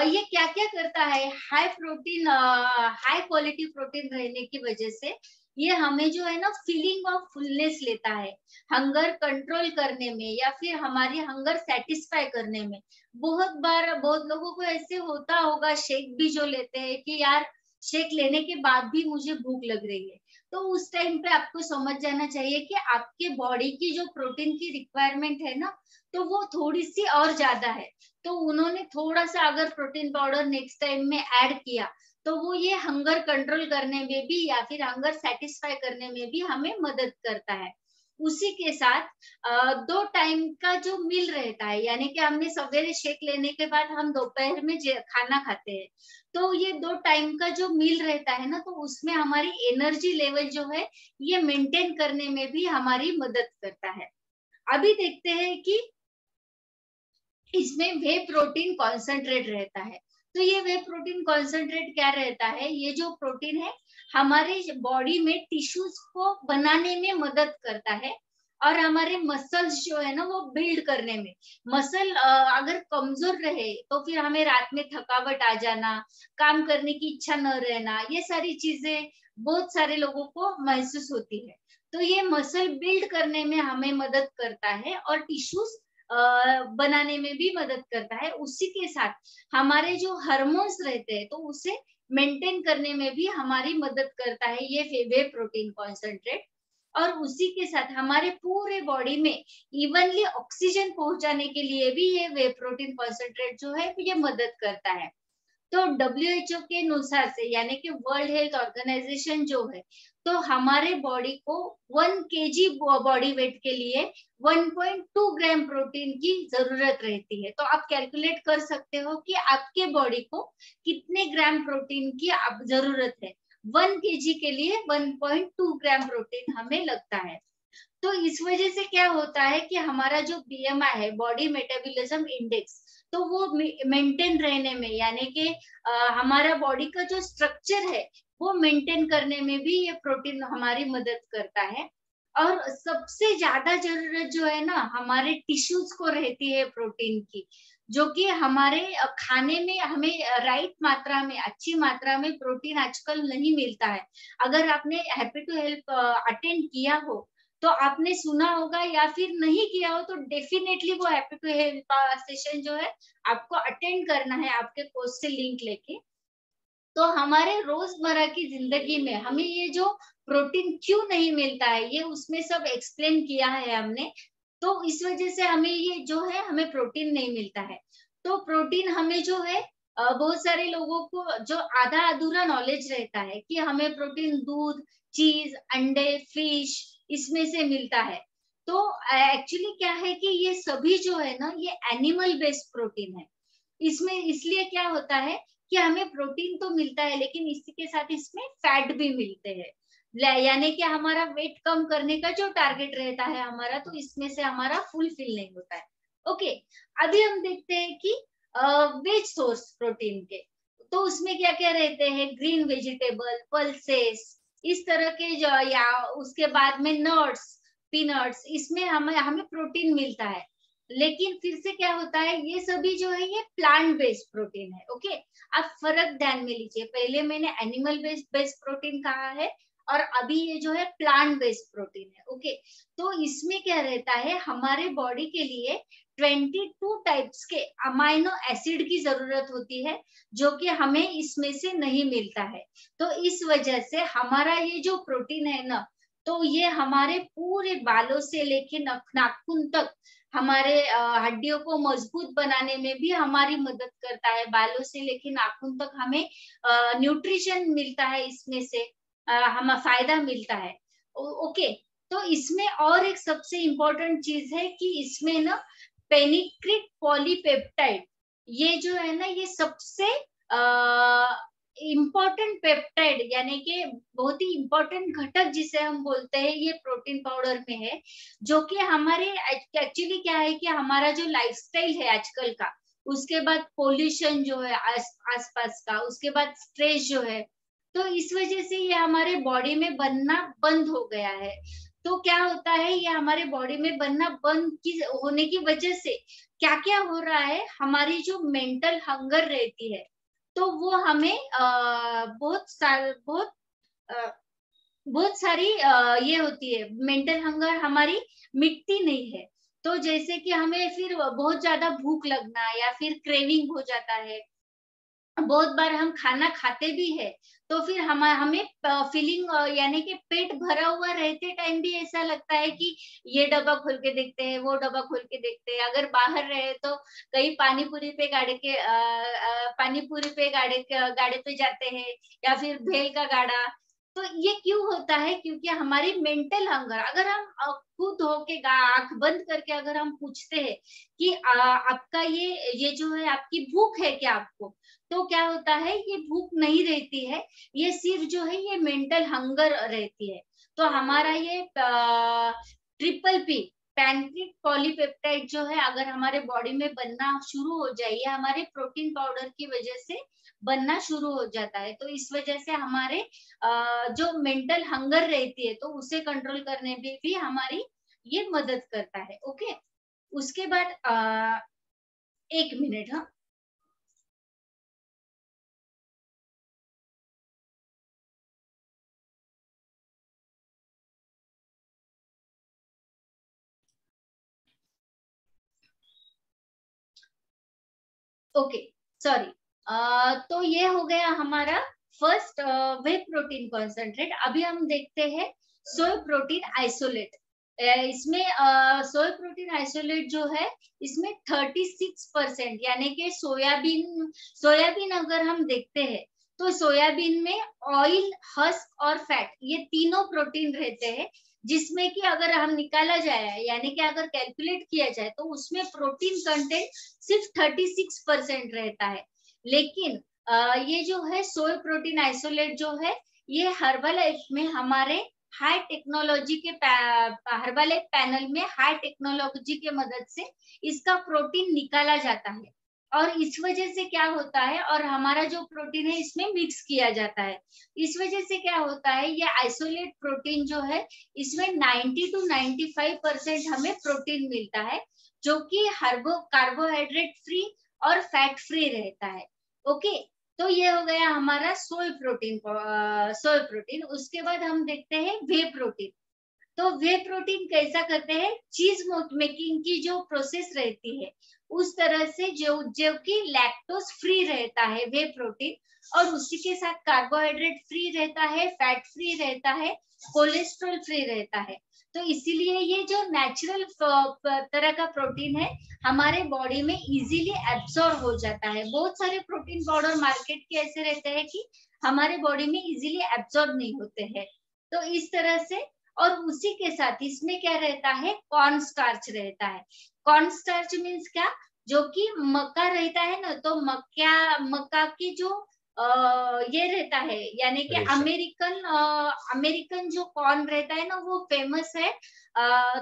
ये क्या क्या करता है? High protein, high quality protein रहने की वजह से ये हमें जो है ना फीलिंग ऑफ फुलनेस लेता है, हंगर कंट्रोल करने में या फिर हमारी हंगर सेटिस्फाई करने में। बहुत बार बहुत लोगों को ऐसे होता होगा, शेक भी जो लेते हैं कि यार शेक लेने के बाद भी मुझे भूख लग रही है, तो उस टाइम पे आपको समझ जाना चाहिए कि आपके बॉडी की जो प्रोटीन की रिक्वायरमेंट है ना, तो वो थोड़ी सी और ज्यादा है। तो उन्होंने थोड़ा सा अगर प्रोटीन पाउडर नेक्स्ट टाइम में ऐड किया तो वो ये हंगर कंट्रोल करने में भी या फिर हंगर सेटिस्फाई करने में भी हमें मदद करता है। उसी के साथ 2 टाइम का जो मील रहता है, यानी कि हमने सवेरे शेक लेने के बाद हम दोपहर में खाना खाते हैं, तो ये 2 टाइम का जो मील रहता है ना, तो उसमें हमारी एनर्जी लेवल जो है ये मेंटेन करने में भी हमारी मदद करता है। अभी देखते हैं कि इसमें वे प्रोटीन कॉन्सेंट्रेट रहता है। तो ये वे प्रोटीन कॉन्सेंट्रेट क्या रहता है? ये जो प्रोटीन है हमारे बॉडी में टिश्यूज को बनाने में मदद करता है, और हमारे मसल्स जो है ना वो बिल्ड करने में। मसल अगर कमजोर रहे तो फिर हमें रात में थकावट आ जाना, काम करने की इच्छा न रहना, ये सारी चीजें बहुत सारे लोगों को महसूस होती है। तो ये मसल बिल्ड करने में हमें मदद करता है और टिश्यूज बनाने में भी मदद करता है। उसी के साथ हमारे जो हार्मोन्स रहते हैं तो उसे मेंटेन करने में भी हमारी मदद करता है ये वे प्रोटीन कॉन्सेंट्रेट। और उसी के साथ हमारे पूरे बॉडी में इवनली ऑक्सीजन पहुंचाने के लिए भी ये वे प्रोटीन कॉन्सेंट्रेट जो है ये मदद करता है। तो WHO के अनुसार से, यानी कि वर्ल्ड हेल्थ ऑर्गेनाइजेशन जो है, तो हमारे बॉडी को 1 kg बॉडी वेट के लिए 1.2 ग्राम प्रोटीन की जरूरत रहती है। तो आप कैलकुलेट कर सकते हो कि आपके बॉडी को कितने ग्राम प्रोटीन की आप जरूरत है। 1 kg के लिए 1.2 ग्राम प्रोटीन हमें लगता है। तो इस वजह से क्या होता है कि हमारा जो BMI है, बॉडी मेटाबॉलिज्म इंडेक्स, तो वो मेंटेन रहने में, यानी कि हमारा बॉडी का जो स्ट्रक्चर है वो मेंटेन करने में भी ये प्रोटीन हमारी मदद करता है। और सबसे ज्यादा जरूरत जो है ना हमारे टिश्यूज को रहती है प्रोटीन की। जो कि हमारे खाने में हमें राइट मात्रा में, अच्छी मात्रा में प्रोटीन आजकल नहीं मिलता है। अगर आपने हैप्पी टू हेल्प अटेंड किया हो तो आपने सुना होगा, या फिर नहीं किया हो तो डेफिनेटली वो हैप्पी टू हेल्प सेशन जो है आपको अटेंड करना है आपके कोर्स से लिंक लेके। तो हमारे रोजमर्रा की जिंदगी में हमें ये जो प्रोटीन क्यों नहीं मिलता है, ये उसमें सब एक्सप्लेन किया है हमने। तो इस वजह से हमें ये जो है हमें प्रोटीन नहीं मिलता है। तो प्रोटीन हमें जो है बहुत सारे लोगों को जो आधा अधूरा नॉलेज रहता है कि हमें प्रोटीन दूध, चीज, अंडे, फिश इसमें से मिलता है। तो एक्चुअली क्या है कि ये सभी जो है ना ये एनिमल बेस्ड प्रोटीन है। इसमें इसलिए क्या होता है कि हमें प्रोटीन तो मिलता है लेकिन इसी के साथ इसमें फैट भी मिलते हैं, यानी कि हमारा वेट कम करने का जो टारगेट रहता है हमारा, तो इसमें से हमारा फुलफिल नहीं होता है। ओके, अभी हम देखते हैं कि वेज सोर्स प्रोटीन के, तो उसमें क्या क्या रहते हैं, ग्रीन वेजिटेबल, पल्सेस, इस तरह के जो, या उसके बाद में नट्स, पीनट्स, इसमें हमें हमें प्रोटीन मिलता है। लेकिन फिर से क्या होता है, ये सभी जो है ये प्लांट बेस्ड प्रोटीन है। ओके, आप फर्क ध्यान में लीजिए, पहले मैंने एनिमल बेस्ड प्रोटीन कहा है और अभी ये जो है प्लांट बेस्ड प्रोटीन है। ओके, तो इसमें क्या रहता है, हमारे बॉडी के लिए 22 टाइप्स के अमाइनो एसिड की जरूरत होती है, जो कि हमें इसमें से नहीं मिलता है। तो इस वजह से हमारा ये जो प्रोटीन है ना, तो ये हमारे पूरे बालों से लेके नाखून तक हमारे हड्डियों को मजबूत बनाने में भी हमारी मदद करता है। बालों से लेके नाखून तक हमें न्यूट्रिशन मिलता है, इसमें से हमें फायदा मिलता है। ओके, तो इसमें और एक सबसे इम्पोर्टेंट चीज है कि इसमें ना पेनिक्रिक पॉलीपेप्टाइड, ये जो है ना ये सबसे इम्पोर्टेंट पेप्टाइड, यानी कि बहुत ही इम्पोर्टेंट घटक जिसे हम बोलते हैं, ये प्रोटीन पाउडर में है। जो कि हमारे एक्चुअली क्या है कि हमारा जो लाइफस्टाइल है आजकल का, उसके बाद पोल्यूशन जो है आसपास का, उसके बाद स्ट्रेस जो है, तो इस वजह से ये हमारे बॉडी में बनना बंद हो गया है। तो क्या होता है, ये हमारे बॉडी में बनना बंद की होने की वजह से क्या क्या हो रहा है, हमारी जो मेंटल हंगर रहती है, तो वो हमें बहुत सारी ये होती है, मेंटल हंगर हमारी मिटती नहीं है। तो जैसे कि हमें फिर बहुत ज्यादा भूख लगना या फिर क्रेविंग हो जाता है, बहुत बार हम खाना खाते भी है तो फिर हमें फीलिंग, यानी कि पेट भरा हुआ रहते टाइम भी ऐसा लगता है कि ये डब्बा खोल के देखते हैं, वो डब्बा खोल के देखते हैं। अगर बाहर रहे तो कहीं पानी पूरी पे गाड़े पे जाते हैं, या फिर भेल का गाड़ा। तो ये क्यों होता है, क्योंकि हमारी मेंटल हंगर, अगर हम खुद होके आंख बंद करके अगर हम पूछते हैं कि आपका ये जो है आपकी भूख है क्या आपको, तो क्या होता है, ये भूख नहीं रहती है, ये सिर्फ जो है ये मेंटल हंगर रहती है। तो हमारा ये ट्रिपल पी, पैंक्रिक पॉलीपेप्टाइड जो है, अगर हमारे बॉडी में बनना शुरू हो जाए, ये हमारे प्रोटीन पाउडर की वजह से बनना शुरू हो जाता है। तो इस वजह से हमारे जो मेंटल हंगर रहती है, तो उसे कंट्रोल करने में भी हमारी ये मदद करता है। ओके, उसके बाद 1 मिनट, हाँ। Okay, sorry. तो ये हो गया हमारा फर्स्ट वे प्रोटीन कॉन्सेंट्रेट। अभी हम देखते हैं सोय प्रोटीन आइसोलेट। इसमें सोय प्रोटीन आइसोलेट जो है, इसमें 36%, यानी कि सोयाबीन अगर हम देखते हैं तो सोयाबीन में ऑयल, हस्क और फैट, ये तीनों प्रोटीन रहते हैं, जिसमें कि अगर हम निकाला जाए, यानी कि अगर कैलकुलेट किया जाए, तो उसमें प्रोटीन कंटेंट सिर्फ 36% रहता है। लेकिन ये जो है सोय प्रोटीन आइसोलेट जो है, ये हर्बलाइफ में हमारे हाई टेक्नोलॉजी के हर्बलाइफ पैनल में हाई टेक्नोलॉजी के मदद से इसका प्रोटीन निकाला जाता है, और इस वजह से क्या होता है, और हमारा जो प्रोटीन है इसमें मिक्स किया जाता है। इस वजह से क्या होता है, ये आइसोलेट प्रोटीन जो है, इसमें 90 to 95% हमें प्रोटीन मिलता है, जो कि कार्बोहाइड्रेट फ्री और फैट फ्री रहता है। ओके, तो ये हो गया हमारा सोय प्रोटीन। उसके बाद हम देखते हैं वे प्रोटीन। तो वे प्रोटीन कैसा करते हैं, चीज मेकिंग की जो प्रोसेस रहती है उस तरह से जो कि लैक्टोज फ्री रहता है वे प्रोटीन, और उसी के साथ कार्बोहाइड्रेट फ्री रहता है, फैट फ्री रहता है, कोलेस्ट्रॉल फ्री रहता है। तो इसीलिए ये जो नेचुरल तरह का प्रोटीन है हमारे बॉडी में इजीली एब्सॉर्ब हो जाता है। बहुत सारे प्रोटीन पाउडर मार्केट के ऐसे रहते हैं कि हमारे बॉडी में इजीली एब्सॉर्ब नहीं होते हैं। तो इस तरह से, और उसी के साथ इसमें क्या रहता है, कॉर्न स्टार्च रहता है। कॉर्न स्टार्च मीन्स क्या, जो कि मक्का रहता है ना, तो मक्का की जो ये रहता है, यानी कि अमेरिकन जो कॉर्न रहता है ना वो फेमस है।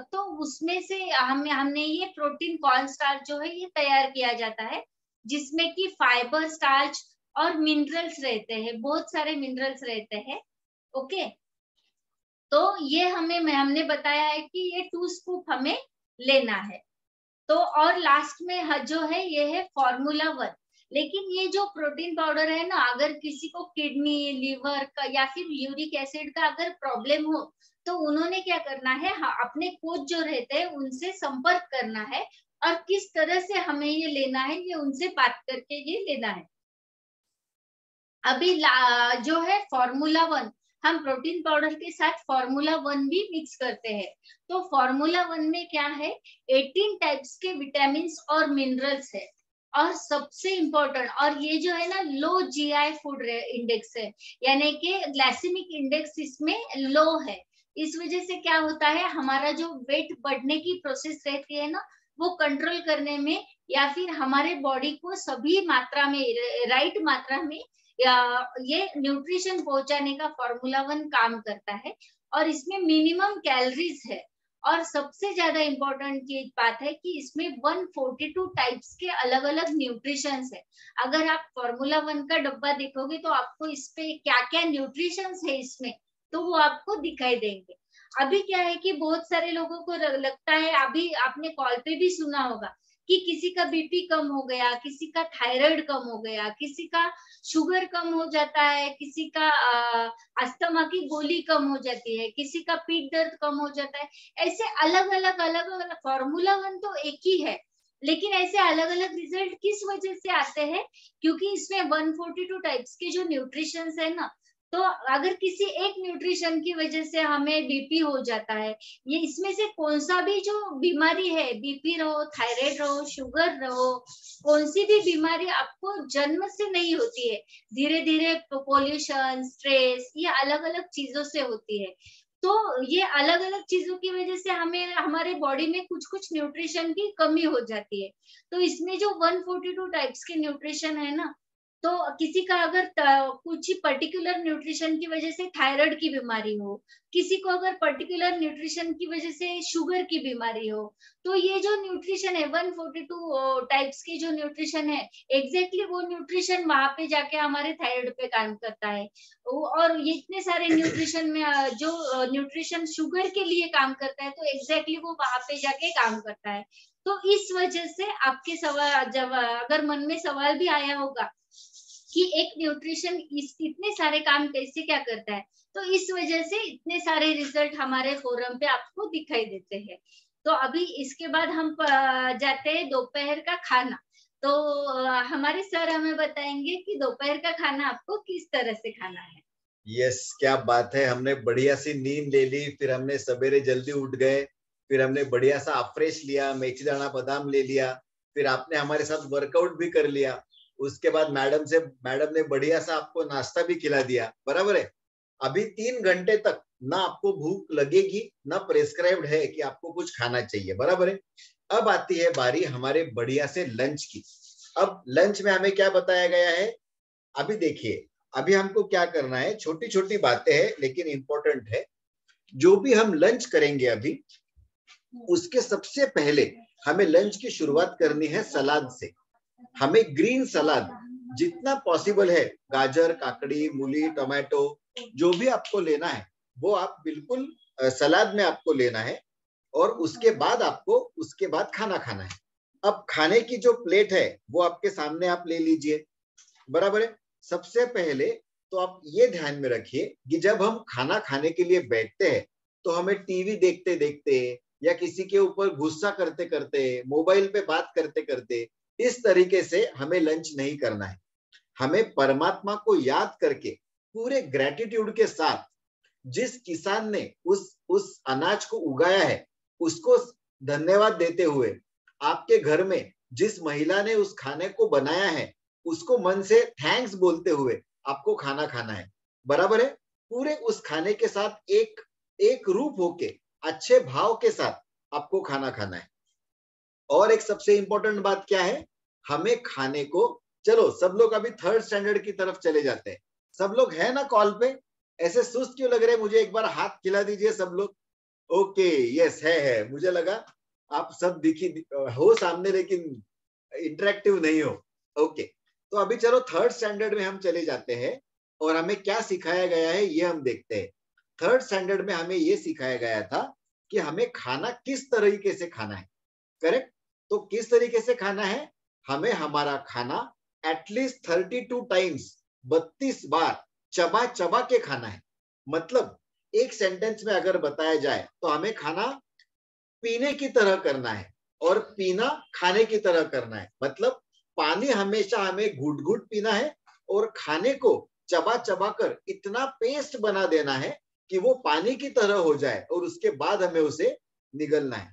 तो उसमें से हमने ये प्रोटीन कॉर्न स्टार्च जो है ये तैयार किया जाता है, जिसमें कि फाइबर, स्टार्च और मिनरल्स रहते हैं, बहुत सारे मिनरल्स रहते हैं। ओके, तो ये हमने बताया है कि ये 2 स्कूप हमें लेना है। तो और लास्ट में जो है ये है फॉर्मूला 1। लेकिन ये जो प्रोटीन पाउडर है ना, अगर किसी को किडनी, लिवर का या फिर यूरिक एसिड का अगर प्रॉब्लम हो तो उन्होंने क्या करना है, अपने कोच जो रहते हैं उनसे संपर्क करना है, और किस तरह से हमें ये लेना है ये उनसे बात करके ये लेना है। अभी जो है फॉर्मूला 1, हम प्रोटीन पाउडर के साथ फॉर्मूला 1 भी मिक्स करते हैं। तो फॉर्मूला 1 में क्या है, 18 टाइप्स के विटामिन और मिनरल्स है, और सबसे इम्पोर्टेंट, और ये जो है ना लो जीआई फूड इंडेक्स है, यानी कि ग्लाइसेमिक इंडेक्स इसमें लो है। इस वजह से क्या होता है, हमारा जो वेट बढ़ने की प्रोसेस रहती है ना वो कंट्रोल करने में, या फिर हमारे बॉडी को सभी मात्रा में, राइट मात्रा में या ये न्यूट्रिशन पहुंचाने का फॉर्मूला 1 काम करता है। और इसमें मिनिमम कैलोरीज है, और सबसे ज्यादा इम्पोर्टेंट चीज बात है कि इसमें 142 टाइप्स के अलग अलग न्यूट्रिशंस है। अगर आप फॉर्मूला 1 का डब्बा देखोगे तो आपको इस पे क्या क्या न्यूट्रिशंस है इसमें, तो वो आपको दिखाई देंगे। अभी क्या है कि बहुत सारे लोगों को लगता है, अभी आपने कॉल पे भी सुना होगा कि किसी का बीपी कम हो गया, किसी का थायराइड कम हो गया, किसी का शुगर कम हो जाता है, किसी का अस्थमा की गोली कम हो जाती है, किसी का पीठ दर्द कम हो जाता है। ऐसे अलग अलग फॉर्मूला 1 तो एक ही है, लेकिन ऐसे अलग अलग रिजल्ट किस वजह से आते हैं, क्योंकि इसमें 142 टाइप्स के जो न्यूट्रिशंस है ना, तो अगर किसी एक न्यूट्रिशन की वजह से हमें बीपी हो जाता है, ये इसमें से कौन सा भी जो बीमारी है, बीपी रहो, थायराइड रहो, शुगर रहो, कौन सी भी बीमारी आपको जन्म से नहीं होती है, धीरे धीरे पोल्यूशन, स्ट्रेस, ये अलग अलग चीजों से होती है। तो ये अलग अलग चीजों की वजह से हमें हमारे बॉडी में कुछ कुछ न्यूट्रिशन की कमी हो जाती है। तो इसमें जो 142 टाइप्स के न्यूट्रिशन है ना, तो किसी का अगर कुछ ही पर्टिकुलर न्यूट्रिशन की वजह से थायराइड की बीमारी हो, किसी को अगर पर्टिकुलर न्यूट्रिशन की वजह से शुगर की बीमारी हो, तो ये जो न्यूट्रिशन है 142 टाइप्स के जो न्यूट्रिशन है, एग्जैक्टली वो न्यूट्रिशन वहां पे जाके हमारे थायराइड पे काम करता है। और ये इतने सारे न्यूट्रिशन में जो न्यूट्रिशन शुगर के लिए काम करता है, तो एग्जैक्टली वो वहां पे जाके काम करता है। तो इस वजह से आपके सवाल, जब अगर मन में सवाल भी आया होगा कि एक न्यूट्रिशन इतने सारे काम कैसे क्या करता है, तो इस वजह से इतने सारे रिजल्ट हमारे फोरम पे आपको दिखाई देते हैं। तो अभी इसके बाद हम जाते हैं दोपहर का खाना। तो हमारे सर हमें बताएंगे कि दोपहर का खाना आपको किस तरह से खाना है। यस, क्या बात है, हमने बढ़िया सी नींद ले ली, फिर हमने सवेरे जल्दी उठ गए, फिर हमने बढ़िया सा अफ्रेश लिया, मेथी दाना बादाम ले लिया, फिर आपने हमारे साथ वर्कआउट भी कर लिया, उसके बाद मैडम ने बढ़िया सा आपको नाश्ता भी खिला दिया, बराबर है। अभी 3 घंटे तक ना आपको भूख लगेगी, ना प्रेस्क्राइब्ड है कि आपको कुछ खाना चाहिए, बराबर है। अब आती है बारी हमारे बढ़िया से लंच की। अब लंच में हमें क्या बताया गया है, अभी देखिए, अभी हमको क्या करना है, छोटी छोटी बातें हैं लेकिन इंपॉर्टेंट है। जो भी हम लंच करेंगे अभी, उसके सबसे पहले हमें लंच की शुरुआत करनी है सलाद से। हमें ग्रीन सलाद जितना पॉसिबल है, गाजर, काकड़ी, मूली, टमाटो, जो भी आपको लेना है वो आप बिल्कुल सलाद में आपको लेना है। और उसके बाद आपको उसके बाद खाना खाना है। अब खाने की जो प्लेट है वो आपके सामने आप ले लीजिए, बराबर है। सबसे पहले तो आप ये ध्यान में रखिए कि जब हम खाना खाने के लिए बैठते हैं तो हमें टीवी देखते देखते या किसी के ऊपर गुस्सा करते करते, मोबाइल पे बात करते करते इस तरीके से हमें लंच नहीं करना है। हमें परमात्मा को याद करके पूरे ग्रेटिट्यूड के साथ, जिस किसान ने उस अनाज को उगाया है उसको धन्यवाद देते हुए, आपके घर में जिस महिला ने उस खाने को बनाया है उसको मन से थैंक्स बोलते हुए आपको खाना खाना है, बराबर है। पूरे उस खाने के साथ एक रूप होके अच्छे भाव के साथ आपको खाना खाना है। और एक सबसे इंपॉर्टेंट बात क्या है, हमें खाने को, चलो सब लोग अभी 3rd स्टैंडर्ड की तरफ चले जाते हैं। सब लोग है ना कॉल पे? ऐसे सुस्त क्यों लग रहे हैं? मुझे एक बार हाथ खिला दीजिए सब लोग। ओके, यस है। मुझे लगा आप सब दिखी हो सामने लेकिन इंटरेक्टिव नहीं हो। ओके, तो अभी चलो 3rd स्टैंडर्ड में हम चले जाते हैं और हमें क्या सिखाया गया है ये हम देखते हैं। 3rd स्टैंडर्ड में हमें ये सिखाया गया था कि हमें खाना किस तरीके से खाना है, करेक्ट। तो किस तरीके से खाना है, हमें हमारा खाना एटलीस्ट 32 टाइम्स, 32 बार चबा चबा के खाना है। मतलब एक सेंटेंस में अगर बताया जाए तो हमें खाना पीने की तरह करना है और पीना खाने की तरह करना है। मतलब पानी हमेशा हमें घुट घुट पीना है और खाने को चबा चबा कर इतना पेस्ट बना देना है कि वो पानी की तरह हो जाए और उसके बाद हमें उसे निगलना है।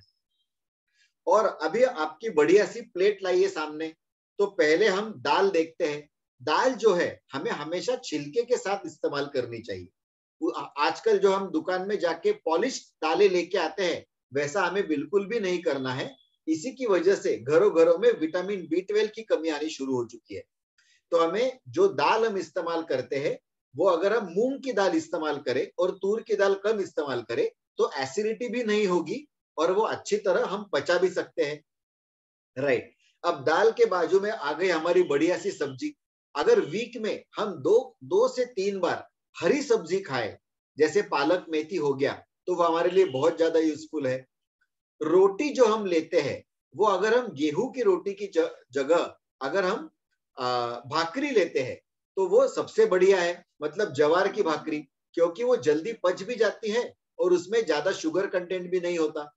और अभी आपकी बढ़िया सी प्लेट लाइए सामने। तो पहले हम दाल देखते हैं। दाल जो है हमें हमेशा छिलके के साथ इस्तेमाल करनी चाहिए। आजकल जो हम दुकान में जाके पॉलिश दालें लेके आते हैं वैसा हमें बिल्कुल भी नहीं करना है। इसी की वजह से घरों घरों में विटामिन B12 की कमी आनी शुरू हो चुकी है। तो हमें जो दाल हम इस्तेमाल करते हैं वो अगर हम मूंग की दाल इस्तेमाल करें और तूर की दाल कम इस्तेमाल करें तो एसिडिटी भी नहीं होगी और वो अच्छी तरह हम पचा भी सकते हैं, राइट। अब दाल के बाजू में आ गई हमारी बढ़िया सी सब्जी। अगर वीक में हम दो से 3 बार हरी सब्जी खाए, जैसे पालक मेथी हो गया, तो वो हमारे लिए बहुत ज्यादा यूजफुल है। रोटी जो हम लेते हैं वो अगर हम गेहूं की रोटी की जगह अगर हम भाकरी लेते हैं तो वो सबसे बढ़िया है। मतलब ज्वार की भाकरी, क्योंकि वो जल्दी पच भी जाती है और उसमें ज्यादा शुगर कंटेंट भी नहीं होता।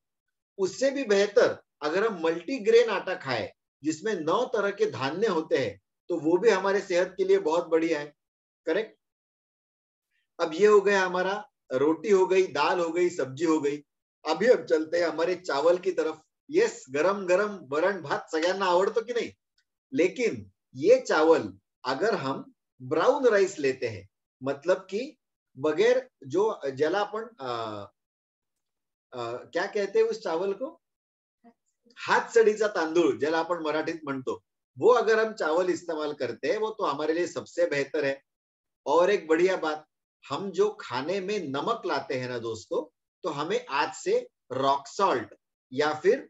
उससे भी बेहतर अगर हम मल्टीग्रेन आटा खाएं जिसमें 9 तरह के धान्य होते हैं तो वो भी हमारे सेहत के लिए बहुत बढ़िया है, करेक्ट। अब ये हो गया हमारा, रोटी हो गई, दाल हो गई, सब्जी हो गई। अभी हम चलते हैं हमारे चावल की तरफ। यस, गरम गरम वरण भात सगळ्यांना आवडतो की नहीं? लेकिन ये चावल अगर हम ब्राउन राइस लेते हैं, मतलब कि बगैर जो ज्याला आपण क्या कहते हैं उस चावल को, हातसडीचा तांदूळ ज्याला आपण मराठीत म्हणतो, वो अगर हम चावल इस्तेमाल करते हैं वो तो हमारे लिए सबसे बेहतर है। और एक बढ़िया बात, हम जो खाने में नमक लाते हैं ना दोस्तों, तो हमें आज से रॉक सॉल्ट या फिर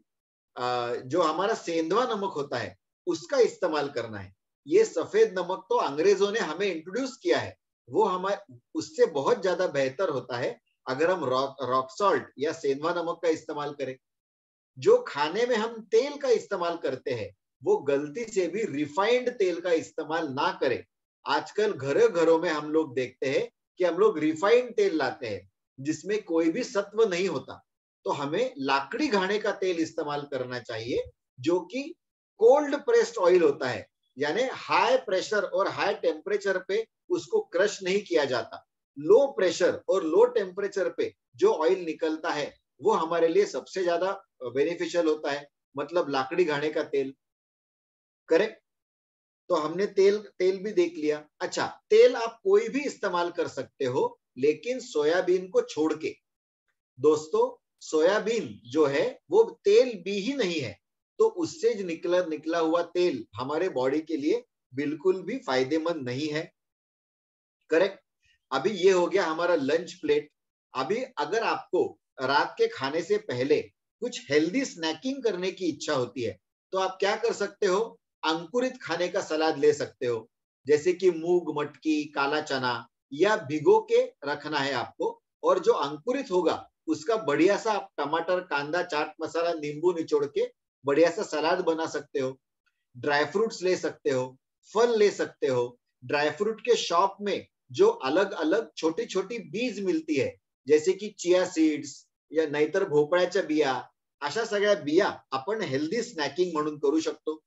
जो हमारा सेंधवा नमक होता है उसका इस्तेमाल करना है। ये सफेद नमक तो अंग्रेजों ने हमें इंट्रोड्यूस किया है, वो हमारे उससे बहुत ज्यादा बेहतर होता है अगर हम रॉक सॉल्ट या सेंधवा नमक का इस्तेमाल करें। जो खाने में हम तेल का इस्तेमाल करते हैं वो गलती से भी रिफाइंड तेल का इस्तेमाल ना करें। आजकल घरों घरों में हम लोग देखते हैं कि हम लोग रिफाइंड तेल लाते हैं जिसमें कोई भी सत्व नहीं होता। तो हमें लाकड़ी घाने का तेल इस्तेमाल करना चाहिए जो कि कोल्ड प्रेस्ड ऑयल होता है, यानी हाई प्रेशर और हाई टेम्परेचर पे उसको क्रश नहीं किया जाता। लो प्रेशर और लो टेम्परेचर पे जो ऑयल निकलता है वो हमारे लिए सबसे ज्यादा बेनिफिशियल होता है, मतलब लाकड़ी घाने का तेल, करेक्ट। तो हमने तेल भी देख लिया। अच्छा, तेल आप कोई भी इस्तेमाल कर सकते हो लेकिन सोयाबीन को छोड़ के। दोस्तों, सोयाबीन जो है वो तेल भी ही नहीं है, तो उससे जो निकला हुआ तेल हमारे बॉडी के लिए बिल्कुल भी फायदेमंद नहीं है, करेक्ट। अभी ये हो गया हमारा लंच प्लेट। अभी अगर आपको रात के खाने से पहले कुछ हेल्दी स्नैकिंग करने की इच्छा होती है तो आप क्या कर सकते हो, अंकुरित खाने का सलाद ले सकते हो, जैसे कि मूंग, मटकी, काला चना, या भिगो के रखना है आपको, और जो अंकुरित होगा उसका बढ़िया सा आप टमाटर, कांदा, चाट मसाला, नींबू निचोड़ के बढ़िया सा सलाद बना सकते हो। ड्राई फ्रूट्स ले सकते हो, फल ले सकते हो। ड्राई फ्रूट के शॉप में जो अलग अलग छोटी छोटी बीज मिलती है, जैसे की चिया सीड्स या नाहीतर भोपळ्याच्या बिया, अशा सगळ्या बिया आपण हेल्दी स्नॅकिंग म्हणून करू शकतो।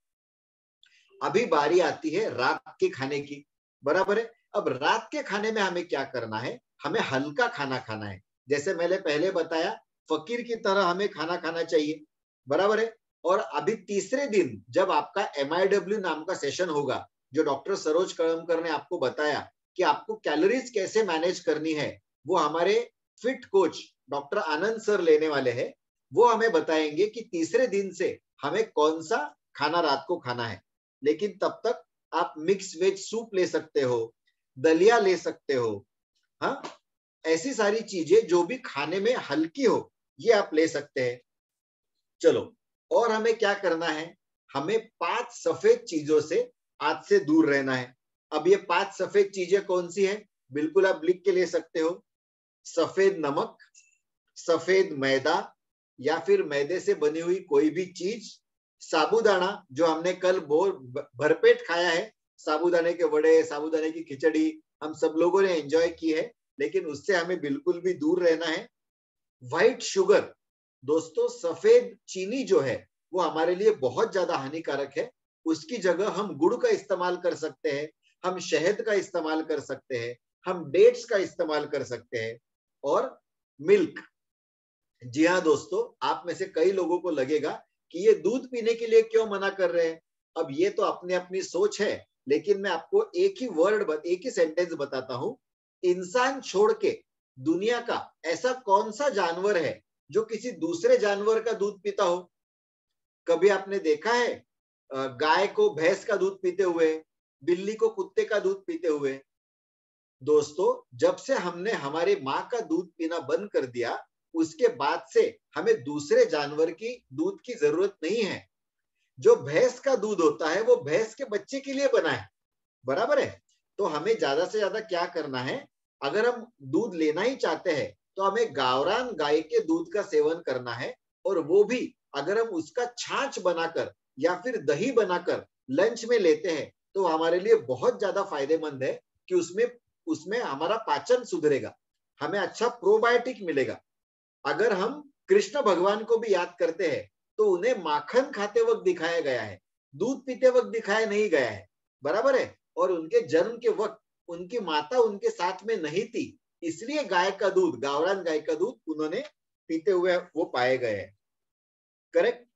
अभी बारी आती है रात के खाने की, बराबर है। अब रात के खाने में हमें क्या करना है, हमें हल्का खाना खाना है। जैसे मैंने पहले बताया, फकीर की तरह हमें खाना खाना चाहिए, बराबर है। और अभी तीसरे दिन जब आपका MIW नाम का सेशन होगा, जो डॉक्टर सरोज कळमकर ने आपको बताया कि आपको कैलोरीज कैसे मैनेज करनी है, वो हमारे फिट कोच डॉक्टर आनंद सर लेने वाले हैं। वो हमें बताएंगे कि तीसरे दिन से हमें कौन सा खाना रात को खाना है। लेकिन तब तक आप मिक्स वेज सूप ले सकते हो, दलिया ले सकते हो, हाँ, ऐसी सारी चीजें जो भी खाने में हल्की हो, ये आप ले सकते हैं। चलो, और हमें क्या करना है, हमें 5 सफेद चीजों से आज से दूर रहना है। अब ये 5 सफेद चीजें कौन सी है, बिल्कुल आप लिख के ले सकते हो। सफेद नमक, सफेद मैदा या फिर मैदे से बनी हुई कोई भी चीज, साबूदाना जो हमने कल भरपेट खाया है, साबूदाने के वड़े, साबूदाने की खिचड़ी हम सब लोगों ने एंजॉय की है, लेकिन उससे हमें बिल्कुल भी दूर रहना है। व्हाइट शुगर, दोस्तों सफेद चीनी जो है वो हमारे लिए बहुत ज्यादा हानिकारक है। उसकी जगह हम गुड़ का इस्तेमाल कर सकते हैं, हम शहद का इस्तेमाल कर सकते हैं, हम डेट्स का इस्तेमाल कर सकते हैं। और मिल्क, जी हाँ दोस्तों, आप में से कई लोगों को लगेगा कि ये दूध पीने के लिए क्यों मना कर रहे हैं। अब ये तो अपनी अपनी सोच है, लेकिन मैं आपको एक ही सेंटेंस बताता हूं। इंसान छोड़ के दुनिया का ऐसा कौन सा जानवर है जो किसी दूसरे जानवर का दूध पीता हो। कभी आपने देखा है गाय को भैंस का दूध पीते हुए, बिल्ली को कुत्ते का दूध पीते हुए। दोस्तों, जब से हमने हमारी माँ का दूध पीना बंद कर दिया, उसके बाद से हमें दूसरे जानवर की दूध की जरूरत नहीं है। जो भैंस का दूध होता है वो भैंस के बच्चे के लिए बना है, बराबर है। तो हमें ज्यादा से ज्यादा क्या करना है, अगर हम दूध लेना ही चाहते हैं तो हमें गावरान गाय के दूध का सेवन करना है। और वो भी अगर हम उसका छाछ बनाकर या फिर दही बनाकर लंच में लेते हैं तो हमारे लिए बहुत ज्यादा फायदेमंद है कि उसमें उसमें हमारा पाचन सुधरेगा, हमें अच्छा प्रोबायोटिक मिलेगा। अगर हम कृष्ण भगवान को भी याद करते हैं तो उन्हें माखन खाते वक्त दिखाया गया है, दूध पीते वक्त दिखाया नहीं गया है, बराबर है। और उनके जन्म के वक्त उनकी माता उनके साथ में नहीं थी, इसलिए गाय का दूध, गावरान गाय का दूध उन्होंने पीते हुए वो पाए गए हैं, करेक्ट।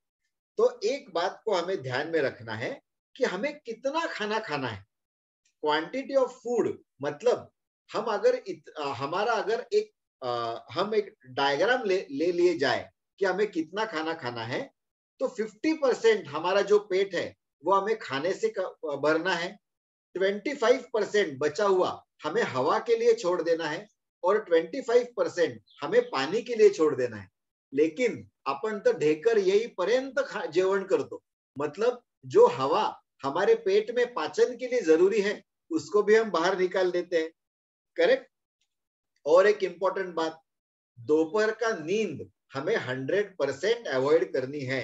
तो एक बात को हमें ध्यान में रखना है कि हमें कितना खाना खाना है। क्वांटिटी ऑफ फूड मतलब हम अगर हमारा अगर हम एक डायग्राम ले लिए जाए कि हमें कितना खाना खाना है, तो 50% हमारा जो पेट है वो हमें खाने से भरना है, 25% बचा हुआ हमें हवा के लिए छोड़ देना है, और 25% हमें पानी के लिए छोड़ देना है। लेकिन आपण तर ढेकर येईपर्यंत जेवण करतो, मतलब जो हवा हमारे पेट में पाचन के लिए जरूरी है उसको भी हम बाहर निकाल देते हैं, करेक्ट। और एक इंपॉर्टेंट बात, दोपहर का नींद हमें 100% अवॉइड करनी है।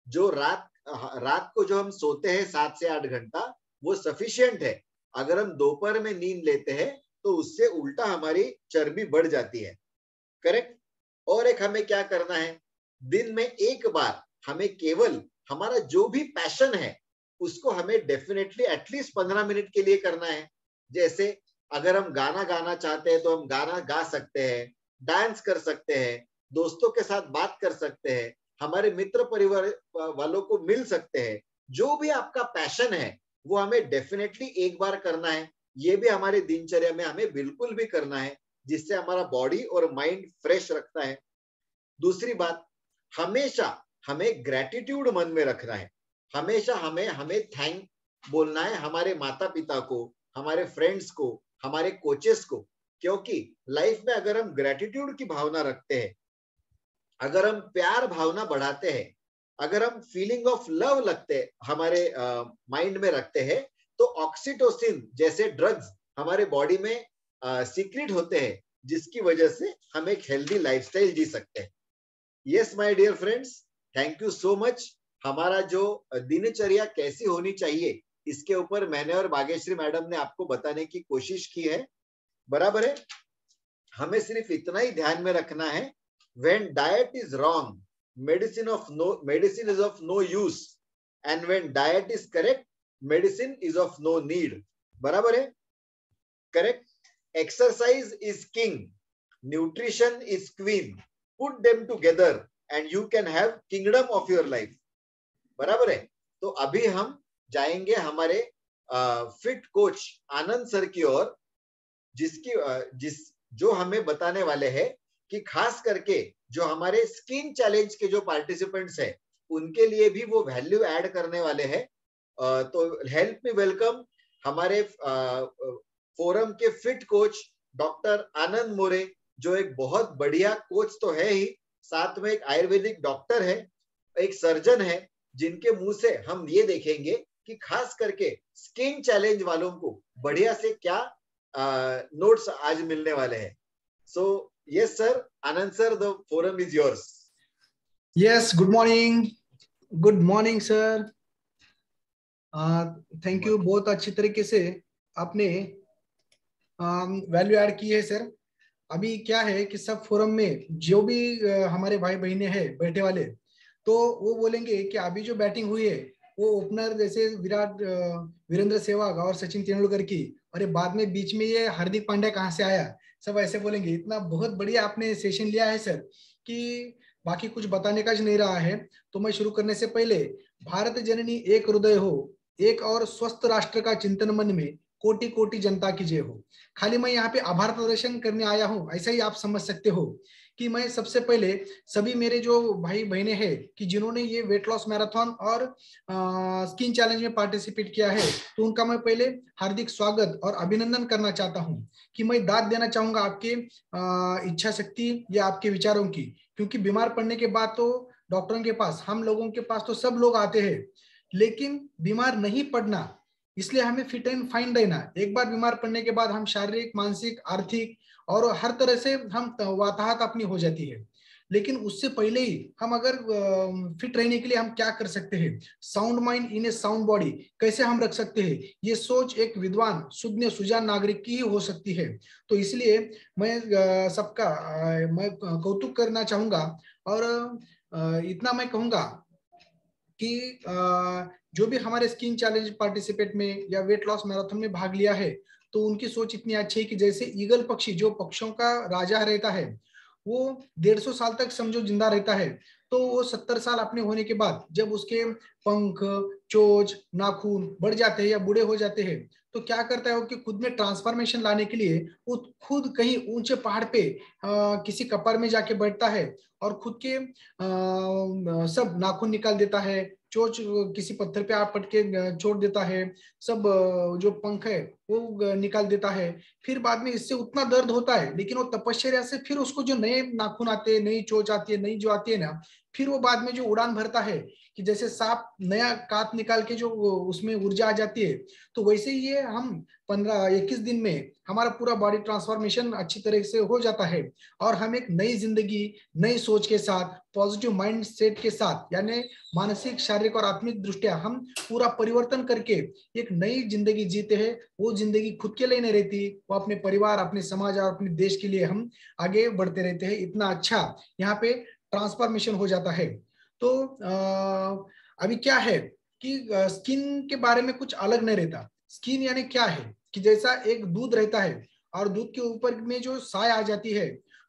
जो रात को जो हम सोते हैं 7 से 8 घंटा, वो सफिशिएंट है। अगर हम दोपहर में नींद लेते हैं तो उससे उल्टा हमारी चर्बी बढ़ जाती है, करेक्ट। और एक हमें क्या करना है, दिन में एक बार हमें केवल हमारा जो भी पैशन है उसको हमें डेफिनेटली एटलीस्ट 15 मिनट के लिए करना है। जैसे अगर हम गाना गाना चाहते हैं तो हम गाना गा सकते हैं, डांस कर सकते हैं, दोस्तों के साथ बात कर सकते हैं, हमारे मित्र परिवार वालों को मिल सकते हैं। जो भी आपका पैशन है वो हमें डेफिनेटली एक बार करना है। ये भी हमारे दिनचर्या में हमें बिल्कुल भी करना है, जिससे हमारा बॉडी और माइंड फ्रेश रखता है। दूसरी बात, हमेशा हमें ग्रेटिट्यूड मन में रखना है। हमेशा हमें हमें थैंक बोलना है हमारे माता पिता को, हमारे फ्रेंड्स को, हमारे कोचेस को। क्योंकि लाइफ में अगर हम ग्रेटिट्यूड की भावना रखते हैं, अगर हम प्यार भावना बढ़ाते हैं, अगर हम फीलिंग ऑफ लव लगते हमारे माइंड में रखते हैं, तो ऑक्सीटोसिन जैसे ड्रग्स हमारे बॉडी में सीक्रेट होते हैं, जिसकी वजह से हम एक हेल्दी लाइफस्टाइल जी सकते हैं। Yes my dear friends, thank you so much. हमारा जो दिनचर्या कैसी होनी चाहिए इसके ऊपर मैंने और भाग्यश्री मैडम ने आपको बताने की कोशिश की है, बराबर है। हमें सिर्फ इतना ही ध्यान में रखना है, when diet is wrong, medicine is of no use, and when diet is correct, medicine is of no need, बराबर है, correct. Exercise is king, nutrition is queen, put them together and you can have kingdom of your life, बराबर है। तो अभी हम जाएंगे हमारे fit coach आनंद sir की ओर, जो हमें बताने वाले हैं कि खास करके जो हमारे स्किन चैलेंज के जो पार्टिसिपेंट्स हैं उनके लिए भी वो वैल्यू ऐड करने वाले हैं। तो हेल्प मी वेलकम हमारे फोरम के फिट कोच डॉक्टर आनंद मोरे, जो एक बहुत बढ़िया कोच तो है ही, साथ में एक आयुर्वेदिक डॉक्टर है, एक सर्जन है, जिनके मुंह से हम ये देखेंगे कि खास करके स्किन चैलेंज वालों को बढ़िया से क्या नोट्स आज मिलने वाले हैं। So yes sir, Anand sir, the forum is yours. Yes, good morning sir. Thank you, बहुत अच्छी तरीके से आपने वैल्यू ऐड की है सर। अभी क्या है कि सब फोरम में जो भी हमारे भाई बहने हैं बैठे वाले, तो वो बोलेंगे कि अभी जो बैटिंग हुई है वो ओपनर जैसे वीरेंद्र सहवाग और सचिन तेंदुलकर की, और बाद में बीच में ये हार्दिक पांड्या कहाँ से आया, सब ऐसे बोलेंगे। इतना बहुत बढ़िया आपने सेशन लिया है सर कि बाकी कुछ बताने का नहीं रहा है। तो मैं शुरू करने से पहले, भारत जननी एक हृदय हो, एक और स्वस्थ राष्ट्र का चिंतन मन में, कोटि कोटि जनता की जय हो। खाली मैं यहाँ पे आभार प्रदर्शन करने आया हूँ, ऐसा ही आप समझ सकते हो कि मैं सबसे पहले सभी मेरे जो भाई बहनें हैं कि जिन्होंने ये वेट लॉस मैराथन और स्किन चैलेंज में पार्टिसिपेट किया है, तो उनका मैं पहले हार्दिक स्वागत और अभिनंदन करना चाहता हूँ कि मैं दाद देना चाहूंगा आपके इच्छा शक्ति या आपके विचारों की, क्योंकि बीमार पड़ने के बाद तो डॉक्टरों के पास, हम लोगों के पास तो सब लोग आते हैं, लेकिन बीमार नहीं पड़ना, इसलिए हमें फिट एंड फाइन रहना। एक बार बीमार पड़ने के बाद हम शारीरिक, मानसिक, आर्थिक और हर तरह से हम वाताहत अपनी हो जाती है। लेकिन उससे पहले ही हम अगर फिट रहने के लिए हम क्या कर सकते हैं, sound mind in A sound body कैसे हम रख सकते हैं, ये सोच एक विद्वान, शुद्ध, सुजान नागरिक की ही हो सकती है। तो इसलिए मैं सबका मैं कौतुक करना चाहूंगा, और इतना मैं कहूंगा कि जो भी हमारे स्किन चैलेंज पार्टिसिपेट में या वेट लॉस मैराथन में भाग लिया है, तो उनकी सोच इतनी अच्छी है कि जैसे ईगल पक्षी जो पक्षियों का राजा रहता है, वो 150 साल तक समझो जिंदा रहता है, तो वो 70 साल अपने होने के बाद जब उसके पंख, चोंच, नाखून बढ़ जाते हैं या बूढ़े हो जाते हैं, तो क्या करता है वो कि खुद में ट्रांसफॉर्मेशन लाने के लिए वो खुद कहीं ऊंचे पहाड़ पे किसी कपर में जाके बैठता है और खुद के सब नाखून निकाल देता है, चोंच किसी पत्थर पे आप पटके छोड़ देता है, सब जो पंख है वो निकाल देता है। फिर बाद में इससे उतना दर्द होता है, लेकिन वो तपश्चर्या से फिर उसको जो नए नाखून आते हैं, नई चोंच आती है, नई जो आती है ना, फिर वो बाद में जो उड़ान भरता है कि जैसे सांप नया काट निकाल के जो उसमें ऊर्जा आ जाती है, तो वैसे ही ये हम 15-21 दिन में हमारा पूरा बॉडी ट्रांसफॉर्मेशन अच्छी तरह से हो जाता है, और हम एक नई जिंदगी, नई सोच के साथ, पॉजिटिव माइंड सेट के साथ, यानी मानसिक, शारीरिक और आत्मिक दृष्टिया हम पूरा परिवर्तन करके एक नई जिंदगी जीते हैं। वो जिंदगी खुद के लिए नहीं रहती, वो अपने परिवार, अपने समाज और अपने देश के लिए हम आगे बढ़ते रहते हैं। इतना अच्छा यहाँ पे ट्रांसफॉर्मेशन हो जाता है। तो अभी क्या है कि स्किन के बारे में कुछ अलग नहीं रहता। स्किन यानी क्या है कि जैसा एक दूध रहता है और दूध के ऊपर में जो साय आ जाती है,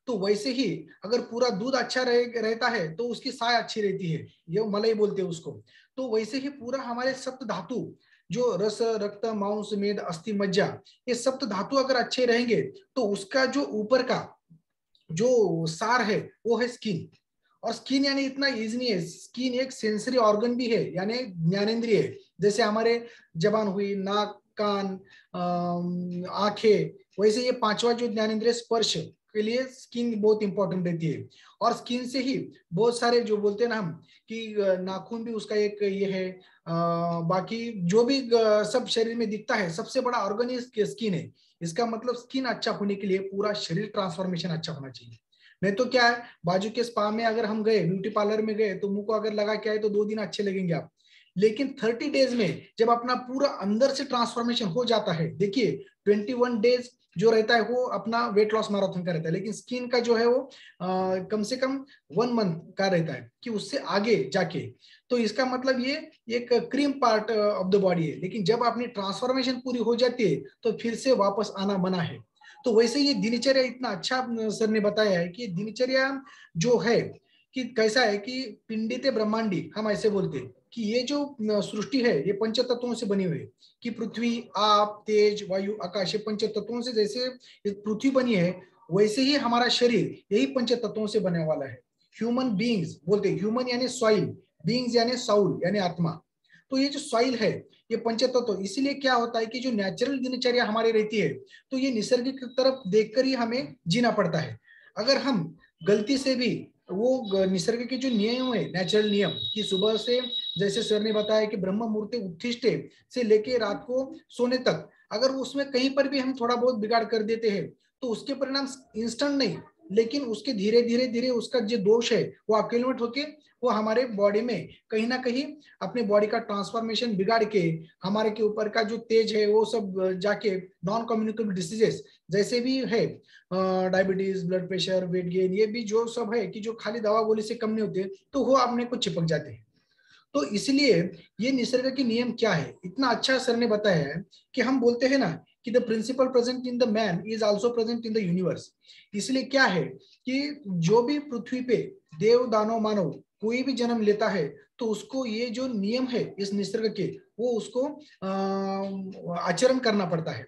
तो वैसे ही अगर पूरा दूध अच्छा रहता है तो उसकी साय अच्छी रहती है, ये मलाई बोलते हैं उसको। तो वैसे ही पूरा हमारे सप्त धातु, जो रस, रक्त, मांस, मेद, अस्थि, मज्जा, ये सप्त धातु अगर अच्छे रहेंगे तो उसका जो ऊपर का जो सार है वो है स्किन। और स्किन यानी इतना इजी नहीं है, स्किन एक सेंसरी ऑर्गन भी है, यानी ज्ञानेंद्रिय है। जैसे हमारे जबान हुई, नाक, कान, आंखें, वैसे ये पांचवा जो ज्ञानेंद्रिय स्पर्श के लिए स्किन बहुत इंपॉर्टेंट रहती है। और स्किन से ही बहुत सारे जो बोलते हैं ना हम कि नाखून भी उसका एक ये है, बाकी जो भी सब शरीर में दिखता है, सबसे बड़ा ऑर्गन ही स्किन है। इसका मतलब स्किन अच्छा होने के लिए पूरा शरीर ट्रांसफॉर्मेशन अच्छा होना चाहिए। नहीं तो क्या है, बाजू के स्पा में अगर हम गए, ब्यूटी पार्लर में गए, तो मुंह को अगर लगा के आए तो 2 दिन अच्छे लगेंगे आप, लेकिन 30 डेज में जब अपना पूरा अंदर से ट्रांसफॉर्मेशन हो जाता है, देखिए 21 डेज जो रहता है वो अपना वेट लॉस मैराथन का रहता है, लेकिन स्किन का जो है वो कम से कम 1 मंथ का रहता है कि उससे आगे जाके। तो इसका मतलब ये एक cream part of the body है, लेकिन जब अपनी ट्रांसफॉर्मेशन पूरी हो जाती है तो फिर से वापस आना मना है। तो वैसे ये दिनचर्या इतना अच्छा सर ने बताया है कि दिनचर्या जो है कि कैसा है कि पिंडिते ब्रह्मांडी, हम ऐसे बोलते हैं कि ये जो सृष्टि है ये पंच तत्वों से बनी हुई है, कि पृथ्वी, आप, तेज, वायु, आकाश, ये पंच तत्वों से जैसे पृथ्वी बनी है वैसे ही हमारा शरीर यही पंच तत्वों से बने वाला है। ह्यूमन बींग्स बोलते हैं, ह्यूमन यानी सॉइल, बींग्स यानी साउल यानी आत्मा। तो ये जो सॉइल है ये पंच तत्व, इसीलिए क्या होता है कि जो नेचुरल दिनचर्या हमारी रहती है तो ये निसर्ग की तरफ देखकर ही हमें जीना पड़ता है। अगर हम गलती से भी वो निसर्ग के जो नियम है, नेचुरल नियम कि सुबह से जैसे सर ने बताया कि ब्रह्म मुहूर्ते उत्तिष्ठे से लेके रात को सोने तक, अगर उसमें कहीं पर भी हम थोड़ा बहुत बिगाड़ कर देते हैं तो उसके परिणाम इंस्टेंट नहीं, लेकिन उसके धीरे धीरे धीरे उसका जो दोष है वो अक्यूमुलेट होके वो हमारे बॉडी में कहीं ना कहीं अपने बॉडी का ट्रांसफॉर्मेशन बिगाड़ के हमारे के ऊपर का जो तेज है वो सब जाके नॉन कम्युनिकेबल डिसीजेस जैसे भी है, diabetes, blood pressure, weight gain, ये भी जो सब है कि जो खाली दवा गोली से कम नहीं होते तो वो अपने को चिपक जाते हैं। तो इसलिए ये निसर्ग के नियम क्या है इतना अच्छा सर ने बताया है कि हम बोलते हैं ना कि the principle present in the man is also present in the universe. इसलिए क्या है कि जो भी पृथ्वी पे देव, दानव, मानव कोई भी जन्म लेता है तो उसको ये जो नियम है इस निसर्ग के वो उसको आचरण करना पड़ता है।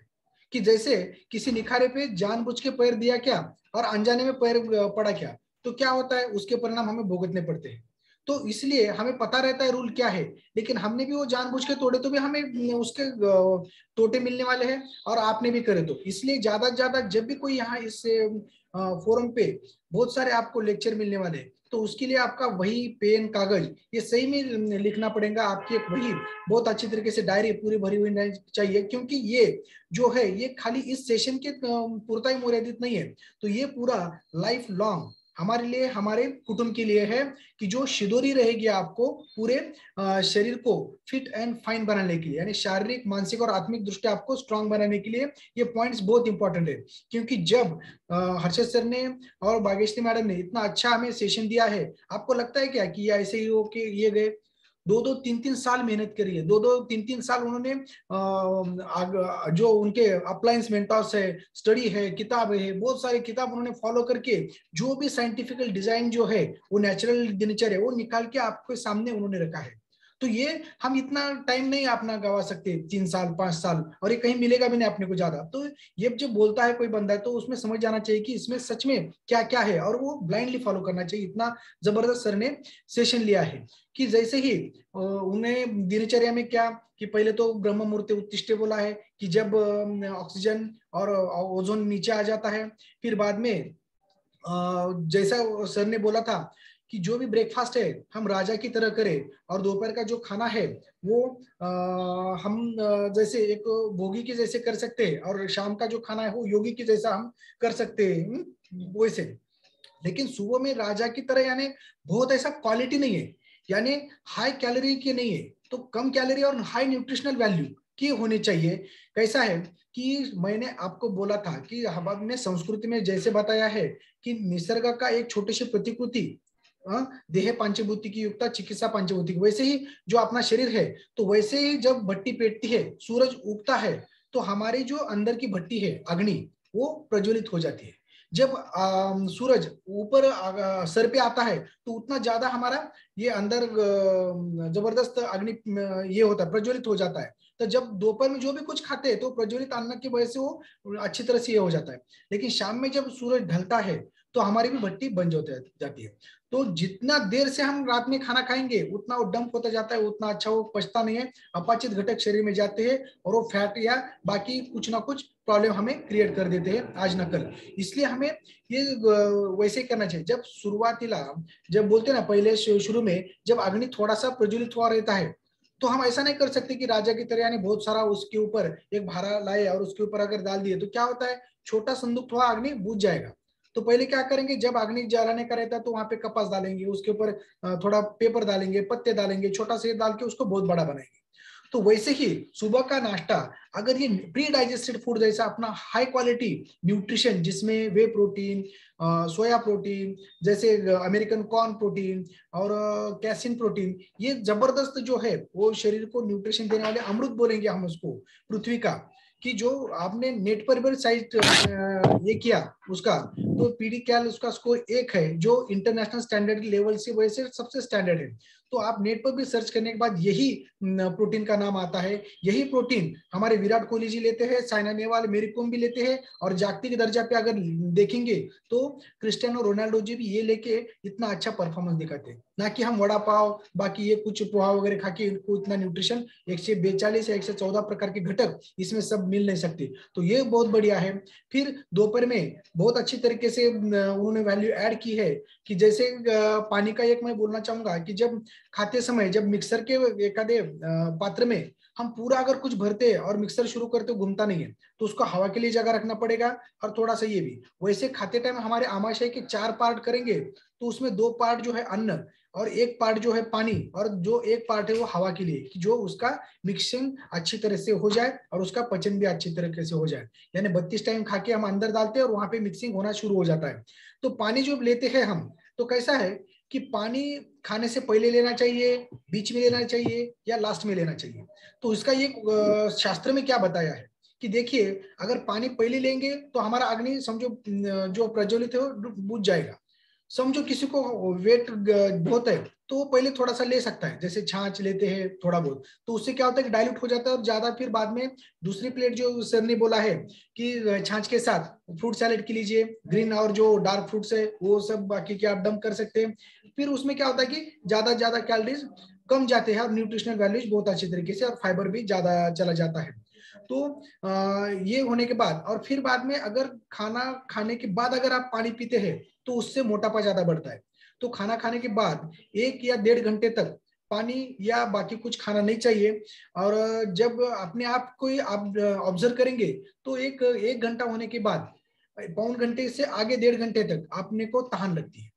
कि जैसे किसी निखारे पे जानबूझ के पैर दिया क्या और अनजाने में पैर पड़ा क्या, तो क्या होता है उसके परिणाम हमें भुगतने पड़ते हैं। तो इसलिए हमें पता रहता है रूल क्या है, लेकिन हमने भी वो जानबूझ के तोड़े तो भी हमें उसके तोटे मिलने वाले हैं, और आपने भी करे तो। इसलिए ज्यादा से ज्यादा जब भी कोई यहाँ इस फोरम पे बहुत सारे आपको लेक्चर मिलने वाले हैं तो उसके लिए आपका वही, पेन, कागज ये सही में लिखना पड़ेगा। आपकी एक वही बहुत अच्छी तरीके से डायरी पूरी भरी हुई रहनी चाहिए, क्योंकि ये जो है ये खाली इस सेशन के पूर्ता ही मर्यादित नहीं है, तो ये पूरा लाइफ लॉन्ग हमारे लिए, हमारे कुटुंब के लिए है कि जो शिदोरी रहेगी आपको पूरे शरीर को फिट एंड फाइन बनाने के लिए, यानी शारीरिक, मानसिक और आत्मिक दृष्टि आपको स्ट्रांग बनाने के लिए ये पॉइंट्स बहुत इंपॉर्टेंट है। क्योंकि जब हर्षद सर ने और भाग्यश्री मैडम ने इतना अच्छा हमें सेशन दिया है, आपको लगता है क्या कि ऐसे ही हो के ये गए? 2-2, 3-3 साल मेहनत करी है, 2-2, 3-3 साल उन्होंने जो उनके अप्लायंस मेंटर्स है, स्टडी है, किताब है, बहुत सारी किताब उन्होंने फॉलो करके जो भी साइंटिफिकल डिजाइन जो है वो नेचुरल दिनचर्या वो निकाल के आपके सामने उन्होंने रखा है। तो ये हम इतना टाइम नहीं अपना गवा सकते, 3 साल 5 साल, और ये कहीं मिलेगा भी नहीं अपने को ज्यादा। तो ये जब बोलता है कोई बंदा तो उसमें समझ जाना चाहिए कि इसमें सच में क्या क्या है, और वो ब्लाइंडली फॉलो करना चाहिए। इतना जबरदस्त सर ने सेशन लिया है कि जैसे ही उन्हें दिनचर्या में क्या कि पहले तो ब्रह्म मुहूर्ते उत्तिष्ठे बोला है कि जब ऑक्सीजन और ओजोन नीचे आ जाता है, फिर बाद में जैसा सर ने बोला था कि जो भी ब्रेकफास्ट है हम राजा की तरह करें, और दोपहर का जो खाना है वो हम जैसे एक भोगी के जैसे कर सकते हैं, और शाम का जो खाना है वो योगी के जैसा हम कर सकते हैं वैसे। लेकिन सुबह में राजा की तरह, यानी बहुत ऐसा क्वालिटी नहीं है, यानी हाई कैलोरी के नहीं है, तो कम कैलोरी और हाई न्यूट्रिशनल वैल्यू की होनी चाहिए। कैसा है कि मैंने आपको बोला था कि हमने संस्कृति में जैसे बताया है कि निसर्ग का एक छोटी सी प्रतिकृति, देह पंचभूति की युक्ता चिकित्सा पंचभूति की, वैसे ही जो अपना शरीर है तो वैसे ही जब भट्टी पेटती है, सूरज उगता है तो हमारी जो अंदर की भट्टी है अग्नि वो प्रज्वलित हो जाती है। जब सूरज ऊपर सर पे आता है तो उतना ज्यादा हमारा ये अंदर जबरदस्त अग्नि ये होता है, प्रज्वलित हो जाता है। तो जब दोपहर में जो भी कुछ खाते हैं तो प्रज्वलित अन्न की वजह से वो अच्छी तरह से ये हो जाता है। लेकिन शाम में जब सूरज ढलता है तो हमारी भी भट्टी बन जाती है। तो जितना देर से हम रात में खाना खाएंगे उतना वो डंप होता जाता है, उतना अच्छा वो पचता नहीं है, अपाचित घटक शरीर में जाते हैं और वो फैट या बाकी कुछ ना कुछ प्रॉब्लम हमें क्रिएट कर देते हैं आज न कल। इसलिए हमें ये वैसे करना चाहिए। जब शुरुआतीला जब बोलते हैं ना, पहले शुरू में जब अग्नि थोड़ा सा प्रज्वलित हुआ रहता है तो हम ऐसा नहीं कर सकते कि राजा की तरह यानी बहुत सारा उसके ऊपर एक भारा लाए और उसके ऊपर अगर डाल दिए तो क्या होता है, छोटा संदूक थोड़ा अग्नि बुझ जाएगा। तो पहले क्या करेंगे, जब अग्नि जलाने का रहता है तो वहां पे कपास डालेंगे, उसके ऊपर थोड़ा पेपर डालेंगे, पत्ते डालेंगे, छोटा सा डाल के उसको बहुत बड़ा बनाएंगे। तो वैसे ही सुबह का नाश्ता अगर ये प्री डाइजेस्टेड फूड जैसा अपना हाई क्वालिटी न्यूट्रिशन जिसमें वे प्रोटीन, सोया प्रोटीन, जैसे अमेरिकन कॉर्न प्रोटीन और कैसिन प्रोटीन, ये जबरदस्त जो है वो शरीर को न्यूट्रिशन देने वाले अमृत बोलेंगे हम उसको, पृथ्वी का, कि जो आपने नेट पर भी साइट ये किया उसका, तो पीडी कैल उसका स्कोर 1 है जो इंटरनेशनल स्टैंडर्ड लेवल से वैसे सबसे स्टैंडर्ड है। तो आप नेट पर भी सर्च करने के बाद यही प्रोटीन का नाम आता है। यही प्रोटीन हमारे विराट कोहली जी लेते हैं, साइना नेहवाल, मेरी कोम भी लेते हैं, और जागतिक दर्जा पे अगर देखेंगे तो क्रिस्टियानो रोनाल्डो जी भी ये लेके इतना अच्छा परफॉर्मेंस दिखाते हैं। ना कि हम वड़ा पाव बाकी ये कुछ पोहा वगैरह खा के इनको इतना न्यूट्रिशन 142 या 114 प्रकार के घटक इसमें सब मिल नहीं सकते। तो ये बहुत बढ़िया है। फिर दोपहर में बहुत अच्छी तरीके से उन्होंने वैल्यू ऐड की है कि जैसे पानी का एक मैं बोलना चाहूंगा कि जब खाते समय जब मिक्सर के एकादे पात्र में हम पूरा अगर कुछ भरते हैं और मिक्सर शुरू करते घूमता नहीं है तो उसको हवा के लिए जगह रखना पड़ेगा, और थोड़ा सा ये भी वैसे खाते टाइम हमारे आमाशय के 4 पार्ट करेंगे तो उसमें 2 पार्ट जो है अन्न और 1 पार्ट जो है पानी, और जो 1 पार्ट है वो हवा के लिए, कि जो उसका मिक्सिंग अच्छी तरह से हो जाए और उसका पचन भी अच्छी तरीके से हो जाए। यानी 32 टाइम खा के हम अंदर डालते हैं और वहां पे मिक्सिंग होना शुरू हो जाता है। तो पानी जो लेते हैं हम, तो कैसा है कि पानी खाने से पहले लेना चाहिए, बीच में लेना चाहिए या लास्ट में लेना चाहिए। तो इसका ये शास्त्र में क्या बताया है कि देखिए, अगर पानी पहले लेंगे तो हमारा अग्नि समझो जो प्रज्वलित है वो बुझ जाएगा। समझो किसी को वेट बहुत है तो वो पहले थोड़ा सा ले सकता है, जैसे छाछ लेते हैं थोड़ा बहुत, तो उससे क्या होता है कि डाइल्यूट हो जाता है और ज्यादा, फिर बाद में दूसरी प्लेट जो सर ने बोला है कि छाछ के साथ फ्रूट सैलेड की लीजिए, ग्रीन और जो डार्क फ्रूट्स है वो सब बाकी के आप डंप कर सकते हैं। फिर उसमें क्या होता है कि ज्यादा कैलोरीज कम जाते हैं और न्यूट्रिशनल वैल्यूज बहुत अच्छी तरीके से और फाइबर भी ज्यादा चला जाता है। तो ये होने के बाद और फिर बाद में अगर खाना खाने के बाद अगर आप पानी पीते हैं तो उससे मोटापा ज्यादा बढ़ता है। तो खाना खाने के बाद 1 या 1.5 घंटे तक पानी या बाकी कुछ खाना नहीं चाहिए। और जब अपने आप को आप ऑब्जर्व करेंगे तो 1 घंटा होने के बाद 1.25 घंटे से आगे 1.5 घंटे तक आपने को तहान लगती है,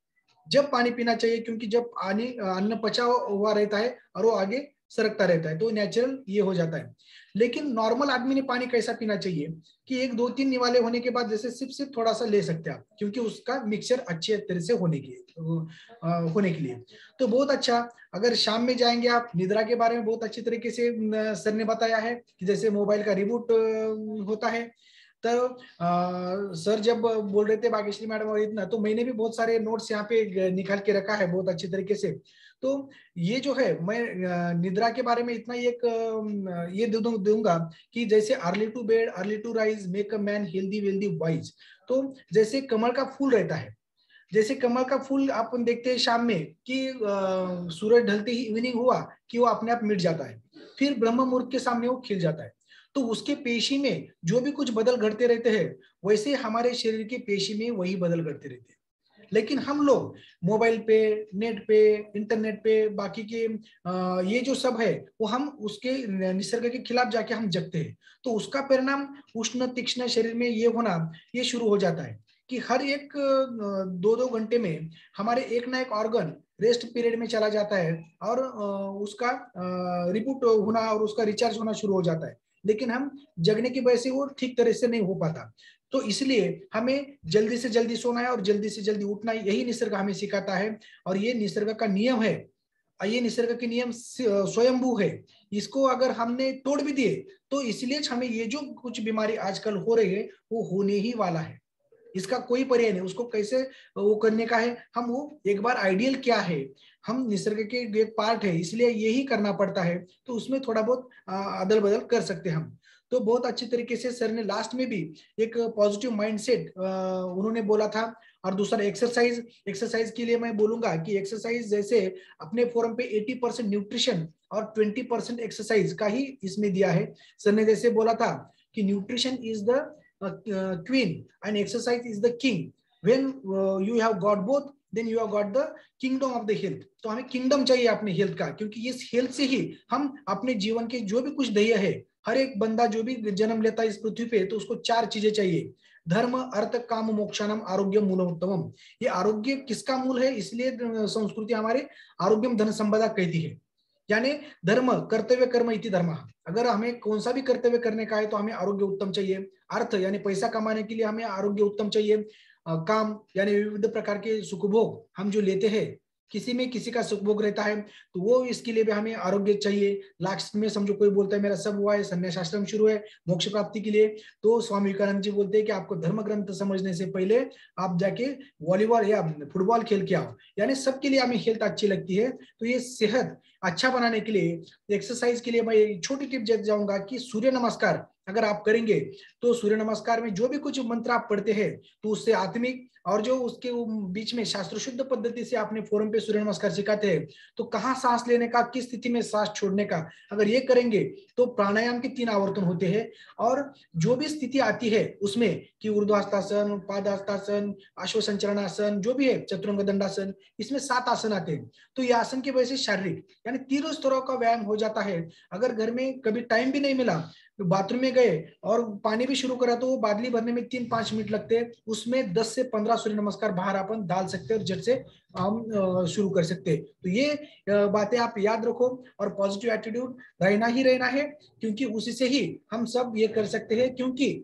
जब पानी पीना चाहिए, क्योंकि जब अन्न पचा हुआ रहता है और वो आगे सरकता रहता है तो नेचुरल ये हो जाता है। लेकिन नॉर्मल आदमी ने पानी कैसा पीना चाहिए कि 1 2 3 निवाले होने के बाद जैसे सिर्फ थोड़ा सा ले सकते हैं आप, क्योंकि उसका मिक्सचर अच्छे तरह से होने के लिए। तो बहुत अच्छा। अगर शाम में जाएंगे आप, निद्रा के बारे में बहुत अच्छी तरीके से सर ने बताया है कि जैसे मोबाइल का रिबूट होता है। तो सर जब बोल रहे थे भाग्यश्री मैडम और इतना, तो मैंने भी बहुत सारे नोट्स यहाँ पे निकाल के रखा है बहुत अच्छी तरीके से। तो ये जो है मैं निद्रा के बारे में इतना ये दूंगा कि जैसे early to bed early to rise make a man healthy wealthy wise. तो जैसे कमल का फूल रहता है, जैसे कमल का फूल अपन देखते हैं शाम में कि सूरज ढलते ही इवनिंग हुआ कि वो अपने आप मिट जाता है, फिर ब्रह्म मुहूर्त के सामने वो खिल जाता है। तो उसके पेशी में जो भी कुछ बदल घटते रहते हैं वैसे हमारे शरीर के पेशी में वही बदल घटते रहते हैं। लेकिन हम लोग मोबाइल पे, नेट पे, इंटरनेट पे बाकी के ये जो सब है वो हम उसके निसर्ग के खिलाफ जाके हम जगते हैं। तो उसका परिणाम उष्ण तीक्ष्ण शरीर में ये होना ये शुरू हो जाता है कि हर एक 2-2 घंटे में हमारे एक ना एक ऑर्गन रेस्ट पीरियड में चला जाता है और उसका रिबूट होना और उसका रिचार्ज होना शुरू हो जाता है। लेकिन हम जगने की वजह से वो ठीक तरह से नहीं हो पाता। तो इसलिए हमें जल्दी से जल्दी सोना है और जल्दी से जल्दी उठना है, यही निसर्ग हमें सिखाता है। और ये निसर्ग का नियम है, ये निसर्ग के नियम स्वयंभू है। इसको अगर हमने तोड़ भी दिए तो इसलिए हमें ये जो कुछ बीमारी आजकल हो रही है वो होने ही वाला है, इसका कोई पर्याय नहीं। उसको कैसे वो करने का है, हम वो एक बार आइडियल क्या है, हम निसर्ग के एक पार्ट है इसलिए यही करना पड़ता है। तो उसमें थोड़ा बहुत अदल बदल कर सकते हैं हम। तो बहुत अच्छी तरीके से सर ने लास्ट में भी एक पॉजिटिव माइंडसेट उन्होंने बोला था। और दूसरा एक्सरसाइज के लिए मैं बोलूंगा कि एक्सरसाइज जैसे अपने फोरम पे 80% न्यूट्रिशन और 20% एक्सरसाइज का ही इसमें दिया है। सर ने जैसे बोला था कि nutrition is the queen and exercise is the king. When you have got both, then you have got the kingdom of the health. तो हमें किंगडम चाहिए अपने हेल्थ का, क्योंकि इस हेल्थ से ही हम अपने जीवन के जो भी कुछ ध्येय है, हर एक बंदा जो भी जन्म लेता है इस पृथ्वी पे, तो उसको 4 चीजें चाहिए, धर्म अर्थ काम मोक्षानम आरोग्य मूलमोत्तमम। ये आरोग्य किसका मूल है, इसलिए संस्कृति हमारे आरोग्यम धन संपदा कहती है, यानी धर्म कर्तव्य कर्म इति धर्म। अगर हमें कौन सा भी कर्तव्य करने का है तो हमें आरोग्य उत्तम चाहिए। अर्थ यानी पैसा कमाने के लिए हमें आरोग्य उत्तम चाहिए। काम यानी विविध प्रकार के सुखभोग हम जो लेते हैं, किसी में किसी का सुखभोग रहता है, तो वो इसके लिए भी हमें आरोग्य चाहिए। लास्ट में समझो कोई बोलता है मेरा सब हुआ है, संन्यास आश्रम शुरू है मोक्ष प्राप्ति के लिए, तो स्वामी विवेकानंद जी बोलते हैं कि आपको धर्म ग्रंथ समझने से पहले आप जाके वॉलीबॉल या फुटबॉल खेल के आओ। यानी सबके लिए हमें हेल्थ अच्छी लगती है, तो ये सेहत अच्छा बनाने के लिए, एक्सरसाइज के लिए मैं एक छोटी टिप दे जाऊंगा कि सूर्य नमस्कार अगर आप करेंगे तो सूर्य नमस्कार में जो भी कुछ मंत्र आप पढ़ते हैं तो उससे आत्मिक, और जो उसके बीच में शास्त्र शुद्ध पद्धति से आपने फोरम पे सूर्य नमस्कार सिखाते हैं, तो कहाँ सांस लेने का, किस स्थिति में सांस छोड़ने का, अगर ये करेंगे तो प्राणायाम के 3 आवर्तन होते हैं, और जो भी स्थिति आती है उसमें कि ऊर्ध्वास्तासन, पादास्तासन, अश्वसंचरणासन, जो भी है चतुरंग दंडासन, इसमें 7 आसन आते हैं। तो ये आसन की वजह से शारीरिक यानी 3 स्तरों का व्यायाम हो जाता है। अगर घर में कभी टाइम भी नहीं मिला, तो बाथरूम में गए और पानी भी शुरू करा तो वो बादली भरने में 3-5 मिनट लगते हैं, उसमें 10 से 15 सूर्य नमस्कार बाहर अपन डाल सकते हैं और जट से हम शुरू कर सकते हैं। तो ये बातें आप याद रखो, और पॉजिटिव एटीट्यूड रहना ही रहना है, क्योंकि उसी से ही हम सब ये कर सकते हैं, क्योंकि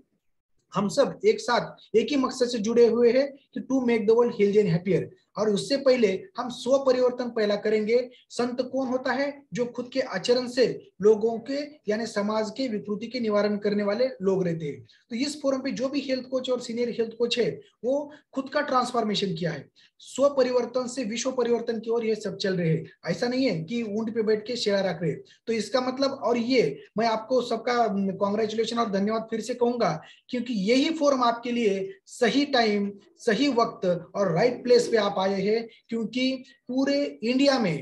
हम सब एक साथ एक ही मकसद से जुड़े हुए हैं कि to make the world healthy and happier. और उससे पहले हम स्व परिवर्तन पहला करेंगे। संत कौन होता है? जो खुद के आचरण से लोगों के यानी समाज के विकृति के निवारण करने वाले लोग रहते हैं। तो इस फोरम पे जो भी हेल्थ कोच और सीनियर हेल्थ कोच है वो खुद का ट्रांसफॉर्मेशन किया है, स्व परिवर्तन से विश्व परिवर्तन की ओर ये सब चल रहे हैं। ऐसा नहीं है कि ऊंट पे बैठ के शेरा रख रहे। तो इसका मतलब, और ये मैं आपको सबका कॉन्ग्रेचुलेशन और धन्यवाद फिर से कहूंगा, क्योंकि यही फोरम आपके लिए सही टाइम, सही वक्त और राइट प्लेस पे आप आए हैं। क्योंकि पूरे इंडिया में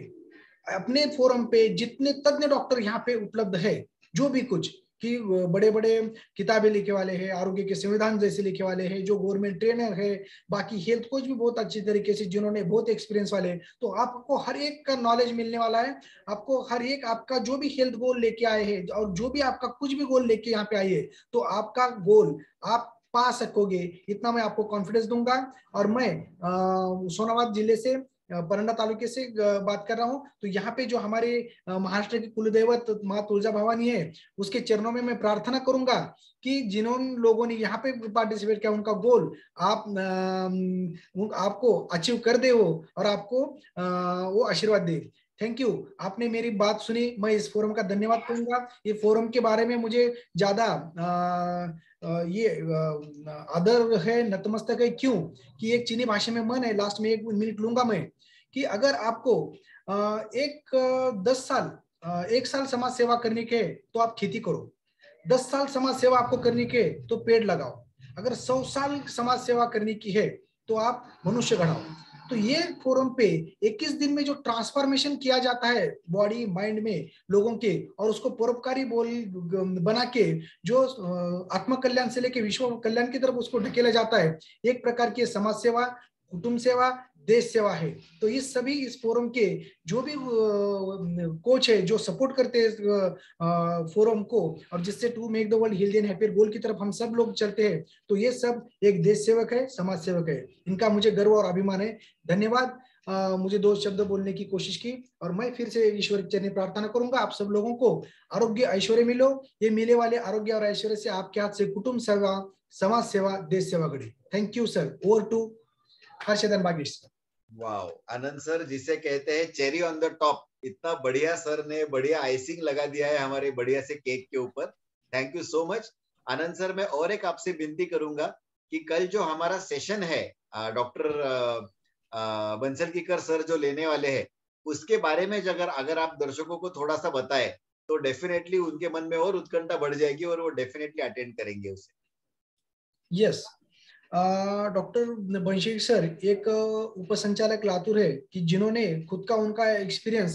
अपने फोरम पे जितने तज्ञ डॉक्टर यहाँ पे उपलब्ध है, जो भी कुछ कि बड़े बड़े किताबें लिखे वाले हैं, आरोग्य के संविधान जैसे लिखे वाले हैं, जो गवर्नमेंट ट्रेनर है, बाकी हेल्थ कोच भी बहुत अच्छी तरीके से जिन्होंने बहुत एक्सपीरियंस वाले, तो आपको हर एक का नॉलेज मिलने वाला है। आपको हर एक आपका जो भी हेल्थ गोल लेके आए हैं और जो भी आपका कुछ भी गोल लेके यहाँ पे आइए, तो आपका गोल आप पा सकोगे, इतना मैं आपको कॉन्फिडेंस दूंगा। और मैं सोनाबाद जिले से परंडा तालुके से बात कर रहा हूँ। तो यहाँ पे जो हमारे महाराष्ट्र की कुलदेवत माँ तुलजा भवानी है, उसके चरणों में मैं प्रार्थना करूंगा कि जिन्होंने लोगों ने यहाँ पे पार्टिसिपेट किया उनका गोल आपको अचीव कर दे वो, और आपको वो आशीर्वाद दे। थैंक यू, आपने मेरी बात सुनी। मैं इस फोरम का धन्यवाद करूंगा। ये फोरम के बारे में मुझे ज्यादा ये आदर है, नतमस्तक है। क्यों? कि एक चीनी भाषा में मन है, लास्ट में 1 मिनट लूंगा मैं, कि अगर आपको 1 साल समाज सेवा करने के तो आप खेती करो, 10 साल समाज सेवा आपको करने के तो पेड़ लगाओ, अगर 100 साल समाज सेवा करने की है तो आप मनुष्य गढ़ाओ। तो ये फोरम पे 21 दिन में जो ट्रांसफॉर्मेशन किया जाता है बॉडी माइंड में लोगों के, और उसको परोपकारी बोल बना के जो आत्म कल्याण से लेके विश्व कल्याण की तरफ उसको ढकेला जाता है, एक प्रकार की समाज सेवा, कुटुंब सेवा, देश सेवा है। तो इस सभी इस फोरम के जो भी कोच है जो सपोर्ट करते हैं फोरम को, और जिससे to make the world healthy and happier goal की तरफ हम सब लोग चलते हैं, तो ये सब एक देश सेवक है, समाज सेवक है। इनका मुझे गर्व और अभिमान है। धन्यवाद। मुझे 2 शब्द बोलने की कोशिश की, और मैं फिर से ईश्वर के चरणी प्रार्थना करूंगा आप सब लोगों को आरोग्य ऐश्वर्य मिलो। ये मिले वाले आरोग्य और ऐश्वर्य से आपके हाथ से कुटुंब सेवा, समाज सेवा, देश सेवा घड़े। Thank you sir. Over to Harshvardhan Bagesh. Wow, Anand sir जिसे कहते हैं चेरी ऑन द टॉप, इतना बढ़िया सर ने बढ़िया आइसिंग लगा दिया है हमारे बढ़िया से केक के ऊपर। Thank you so much Anand sir. मैं और एक आपसे विनती करूंगा कि कल जो हमारा सेशन है डॉक्टर बंसलकीकर सर जो लेने वाले हैं, उसके बारे में अगर आप दर्शकों को थोड़ा सा बताएं तो डेफिनेटली उनके मन में और उत्कंठा बढ़ जाएगी और वो डेफिनेटली अटेंड करेंगे उसे। यस, डॉक्टर बंशी सर एक उपसंचालक लातूर है कि जिन्होंने खुद का उनका एक्सपीरियंस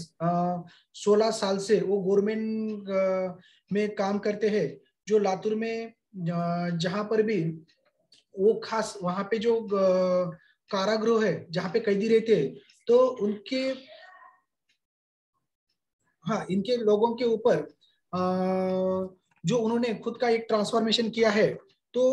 16 साल से वो गवर्नमेंट में काम करते हैं। जो लातूर में जहां पर भी वो खास वहां पे जो कारागृह है जहाँ पे कैदी रहते हैं, तो उनके इनके लोगों के ऊपर जो उन्होंने खुद का एक ट्रांसफॉर्मेशन किया है, तो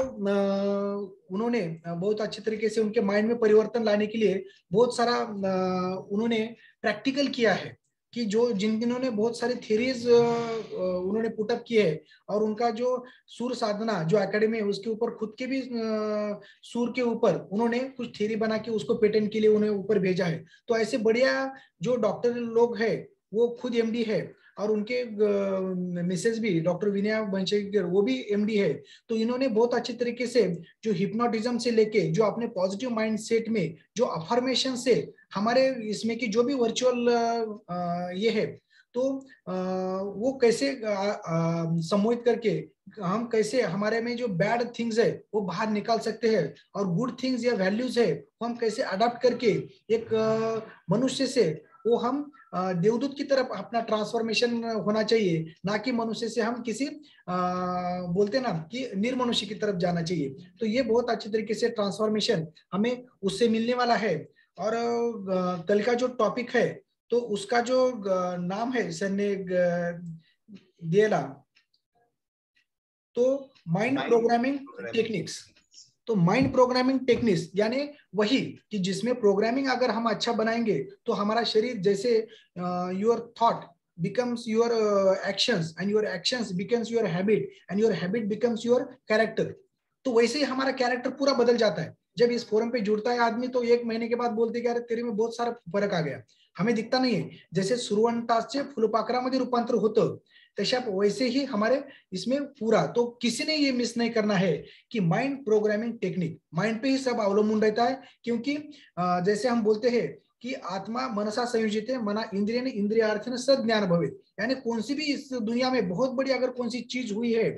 उन्होंने बहुत अच्छे तरीके से उनके माइंड में परिवर्तन लाने के लिए बहुत सारा उन्होंने प्रैक्टिकल किया है, कि जो जिन्होंने बहुत सारे थ्योरीज उन्होंने पुटअप किए हैं, और उनका जो सुर साधना जो एकेडमी है उसके ऊपर खुद के भी सुर के ऊपर उन्होंने कुछ थ्योरी बना के उसको पेटेंट के लिए उन्हें ऊपर भेजा है। तो ऐसे बढ़िया जो डॉक्टर लोग हैं, वो खुद एमडी है, और उनके मिसेज भी डॉक्टर विनया बंशेकर, वो भी एमडी है। तो इन्होंने बहुत अच्छे तरीके से जो हिप्नोटिज्म से लेके जो अपने पॉजिटिव माइंडसेट में जो अफर्मेशन से हमारे इसमें की जो भी वर्चुअल ये है, तो वो कैसे सम्मोहित करके हम कैसे हमारे में जो बैड थिंग्स है वो बाहर निकाल सकते हैं, और गुड थिंग्स या वैल्यूज है वो हम कैसे अडॉप्ट करके एक मनुष्य से वो हम देवदूत की तरफ अपना ट्रांसफॉर्मेशन होना चाहिए, ना कि मनुष्य से हम किसी बोलते ना कि निर्मनुष्य की तरफ जाना चाहिए। तो ये बहुत अच्छी तरीके से ट्रांसफॉर्मेशन हमें उससे मिलने वाला है। और कल का जो टॉपिक है, तो उसका जो नाम है सर ने दिया, तो माइंड प्रोग्रामिंग टेक्निक्स। तो माइंड प्रोग्रामिंग टेक्निक्स यानी वही कि जिसमें प्रोग्रामिंग अगर हम अच्छा बनाएंगे तो हमारा शरीर जैसे your thought becomes your actions and your actions becomes your habit and your habit becomes your character, तो वैसे ही हमारा कैरेक्टर पूरा बदल जाता है। जब इस फोरम पे जुड़ता है आदमी तो 1 महीने के बाद बोलते कि अरे तेरे में बहुत सारा फरक आ गया, हमें दिखता नहीं है। जैसे सुरवंटाचे फुलपाखरामध्ये रूपांतर होतं, तशा वैसे ही हमारे इसमें पूरा, तो किसी ने ये मिस नहीं करना है कि माइंड प्रोग्रामिंग टेक्निक माइंड पे ही सब अवलंबन रहता है। क्योंकि जैसे हम बोलते हैं कि आत्मा मनसा संयोजित है, मना इंद्रिय इंद्रियार्थन सज्ञान भवेत, यानी कौन सी भी इस दुनिया में बहुत बड़ी अगर कौन सी चीज हुई है,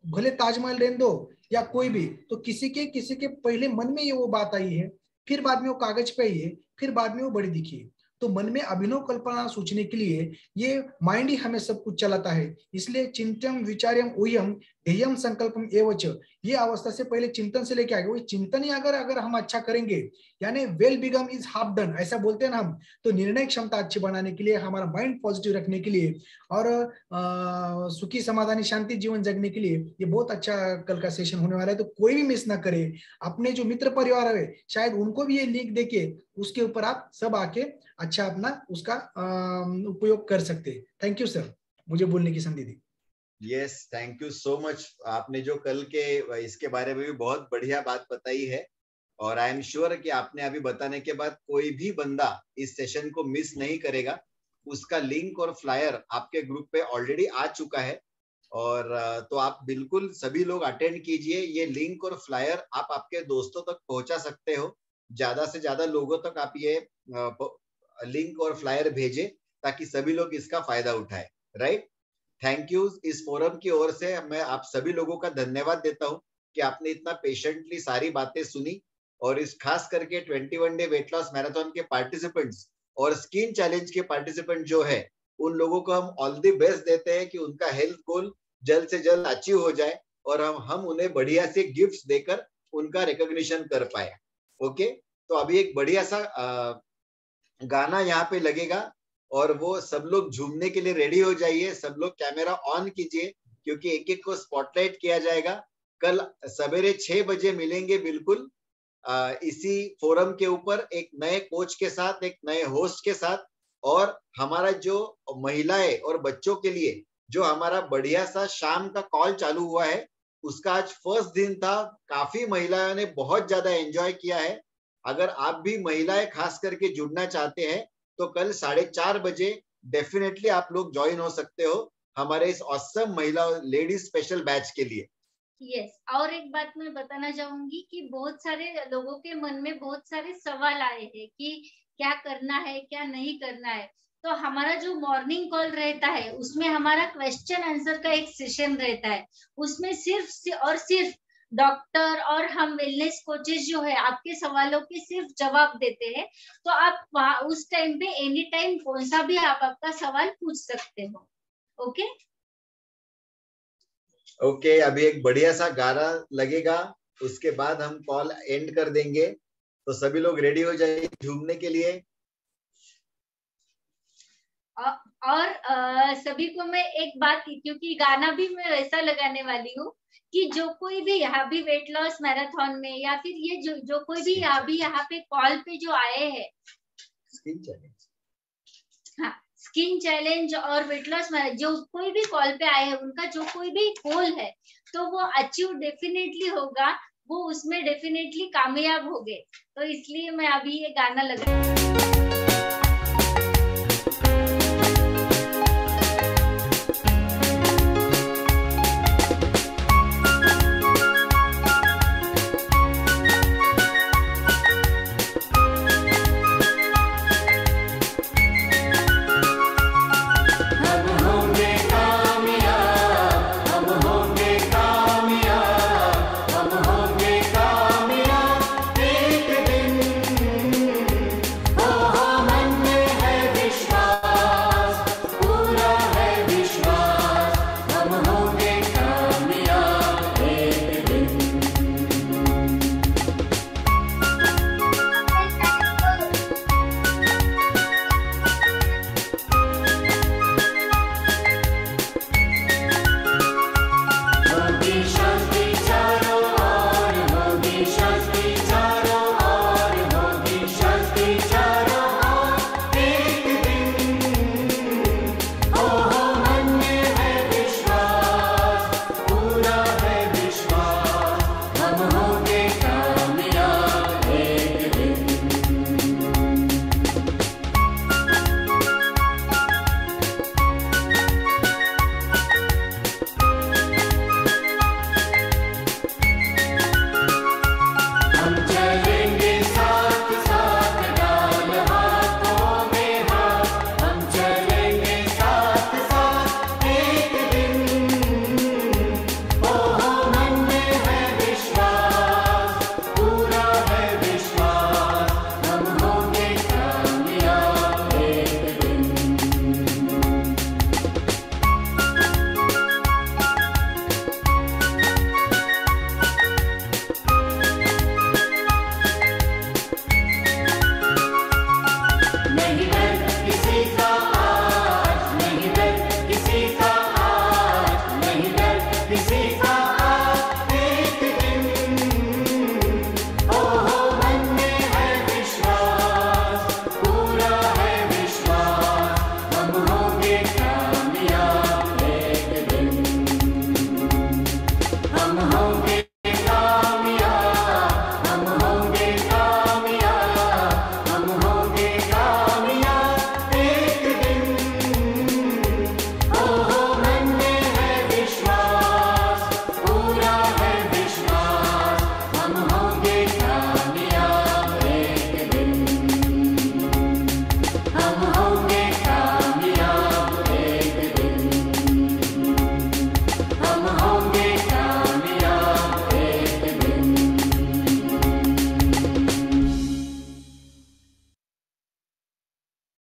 भले ताजमहल रहने दो या कोई भी, तो किसी के पहले मन में ये वो बात आई है, फिर बाद में वो कागज पे आई है, फिर बाद में वो बड़ी दिखी है। तो मन में अभिनव कल्पना सोचने के लिए ये माइंड ही हमें सब कुछ चलाता है। इसलिए चिंतन विचार्यम ऊयम ध्येयम संकल्पम एवच, ये अवस्था से पहले चिंतन से लेके आगे, वही चिंतन ही अगर हम अच्छा करेंगे, यानी well begin is half done ऐसा बोलते हैं ना हम, तो निर्णय क्षमता अच्छी बनाने के लिए, हमारा माइंड पॉजिटिव रखने के लिए, और सुखी समाधानी शांति जीवन जगने के लिए ये बहुत अच्छा कल का सेशन होने वाला है। तो कोई भी मिस ना करे। अपने जो मित्र परिवार है शायद उनको भी ये लिंक देके उसके ऊपर आप सब आके अच्छा अपना उसका उपयोग कर सकते हैं। थैंक यू सर, मुझे बोलने की संधि दी। Yes, thank you so much. आपने जो कल के इसके बारे में भी बहुत बढ़िया बात बताई है, और आई एम श्योर कि आपने अभी बताने के बाद कोई भी बंदा इस सेशन को मिस नहीं करेगा। उसका लिंक और फ्लायर आपके ग्रुप पे ऑलरेडी आ चुका है, और तो आप बिल्कुल सभी लोग अटेंड कीजिए। ये लिंक और फ्लायर आप आपके दोस्तों तक पहुंचा सकते हो, ज्यादा से ज्यादा लोगों तक आप ये लिंक और फ्लायर भेजें ताकि सभी लोग इसका फायदा उठाए। Right, thank you. इस फोरम की ओर से मैं आप सभी लोगों का धन्यवाद देता हूं कि आपने इतना पेशेंटली सारी बातें सुनी, और इस खास करके 21 डे वेट लॉस मैराथन के पार्टिसिपेंट्स और स्किन चैलेंज के पार्टिसिपेंट जो है, उन लोगों को हम ऑल द बेस्ट देते हैं कि उनका हेल्थ गोल जल्द से जल्द अचीव हो जाए, और हम उन्हें बढ़िया से गिफ्ट्स देकर उनका रिकॉग्निशन कर पाए। ओके, तो अभी एक बढ़िया सा गाना यहाँ पे लगेगा, और वो सब लोग झूमने के लिए रेडी हो जाइए। सब लोग कैमरा ऑन कीजिए, क्योंकि एक एक को स्पॉटलाइट किया जाएगा। कल सवेरे 6 बजे मिलेंगे बिल्कुल इसी फोरम के ऊपर, एक नए कोच के साथ, एक नए होस्ट के साथ। और हमारा जो महिलाएं और बच्चों के लिए जो हमारा बढ़िया सा शाम का कॉल चालू हुआ है, उसका आज फर्स्ट दिन था। काफी महिलाओं ने बहुत ज्यादा एंजॉय किया है। अगर आप भी महिलाएं खास करके जुड़ना चाहते हैं तो कल 4:30 बजे डेफिनेटली आप लोग ज्वाइन हो सकते हो हमारे इस ऑसम महिला लेडीज स्पेशल बैच के लिए। यस, और एक बात मैं बताना चाहूंगी कि बहुत सारे लोगों के मन में बहुत सारे सवाल आए हैं कि क्या करना है क्या नहीं करना है। तो हमारा जो मॉर्निंग कॉल रहता है उसमें हमारा क्वेश्चन आंसर का एक सेशन रहता है। उसमें सिर्फ और सिर्फ डॉक्टर और हम वेलनेस कोचेस जो है आपके सवालों के सिर्फ जवाब देते हैं। तो आप वहाँ उस टाइम पे एनी टाइम कौन सा भी आप आपका सवाल पूछ सकते हो। ओके ओके, अभी एक बढ़िया सा गाना लगेगा, उसके बाद हम कॉल एंड कर देंगे। तो सभी लोग रेडी हो जाइए झूमने के लिए। और सभी को मैं एक बात, क्योंकि गाना भी मैं वैसा लगाने वाली हूँ कि जो कोई भी यहाँ भी वेट लॉस मैराथन में या फिर ये जो कोई भी यहाँ पे कॉल पे जो आए हैं, स्किन चैलेंज, हाँ स्किन चैलेंज और वेट लॉस जो कोई भी कॉल पे आए हैं, उनका जो कोई भी गोल है तो वो अचीव डेफिनेटली होगा, वो उसमें डेफिनेटली कामयाब हो गए। तो इसलिए मैं अभी ये गाना लगा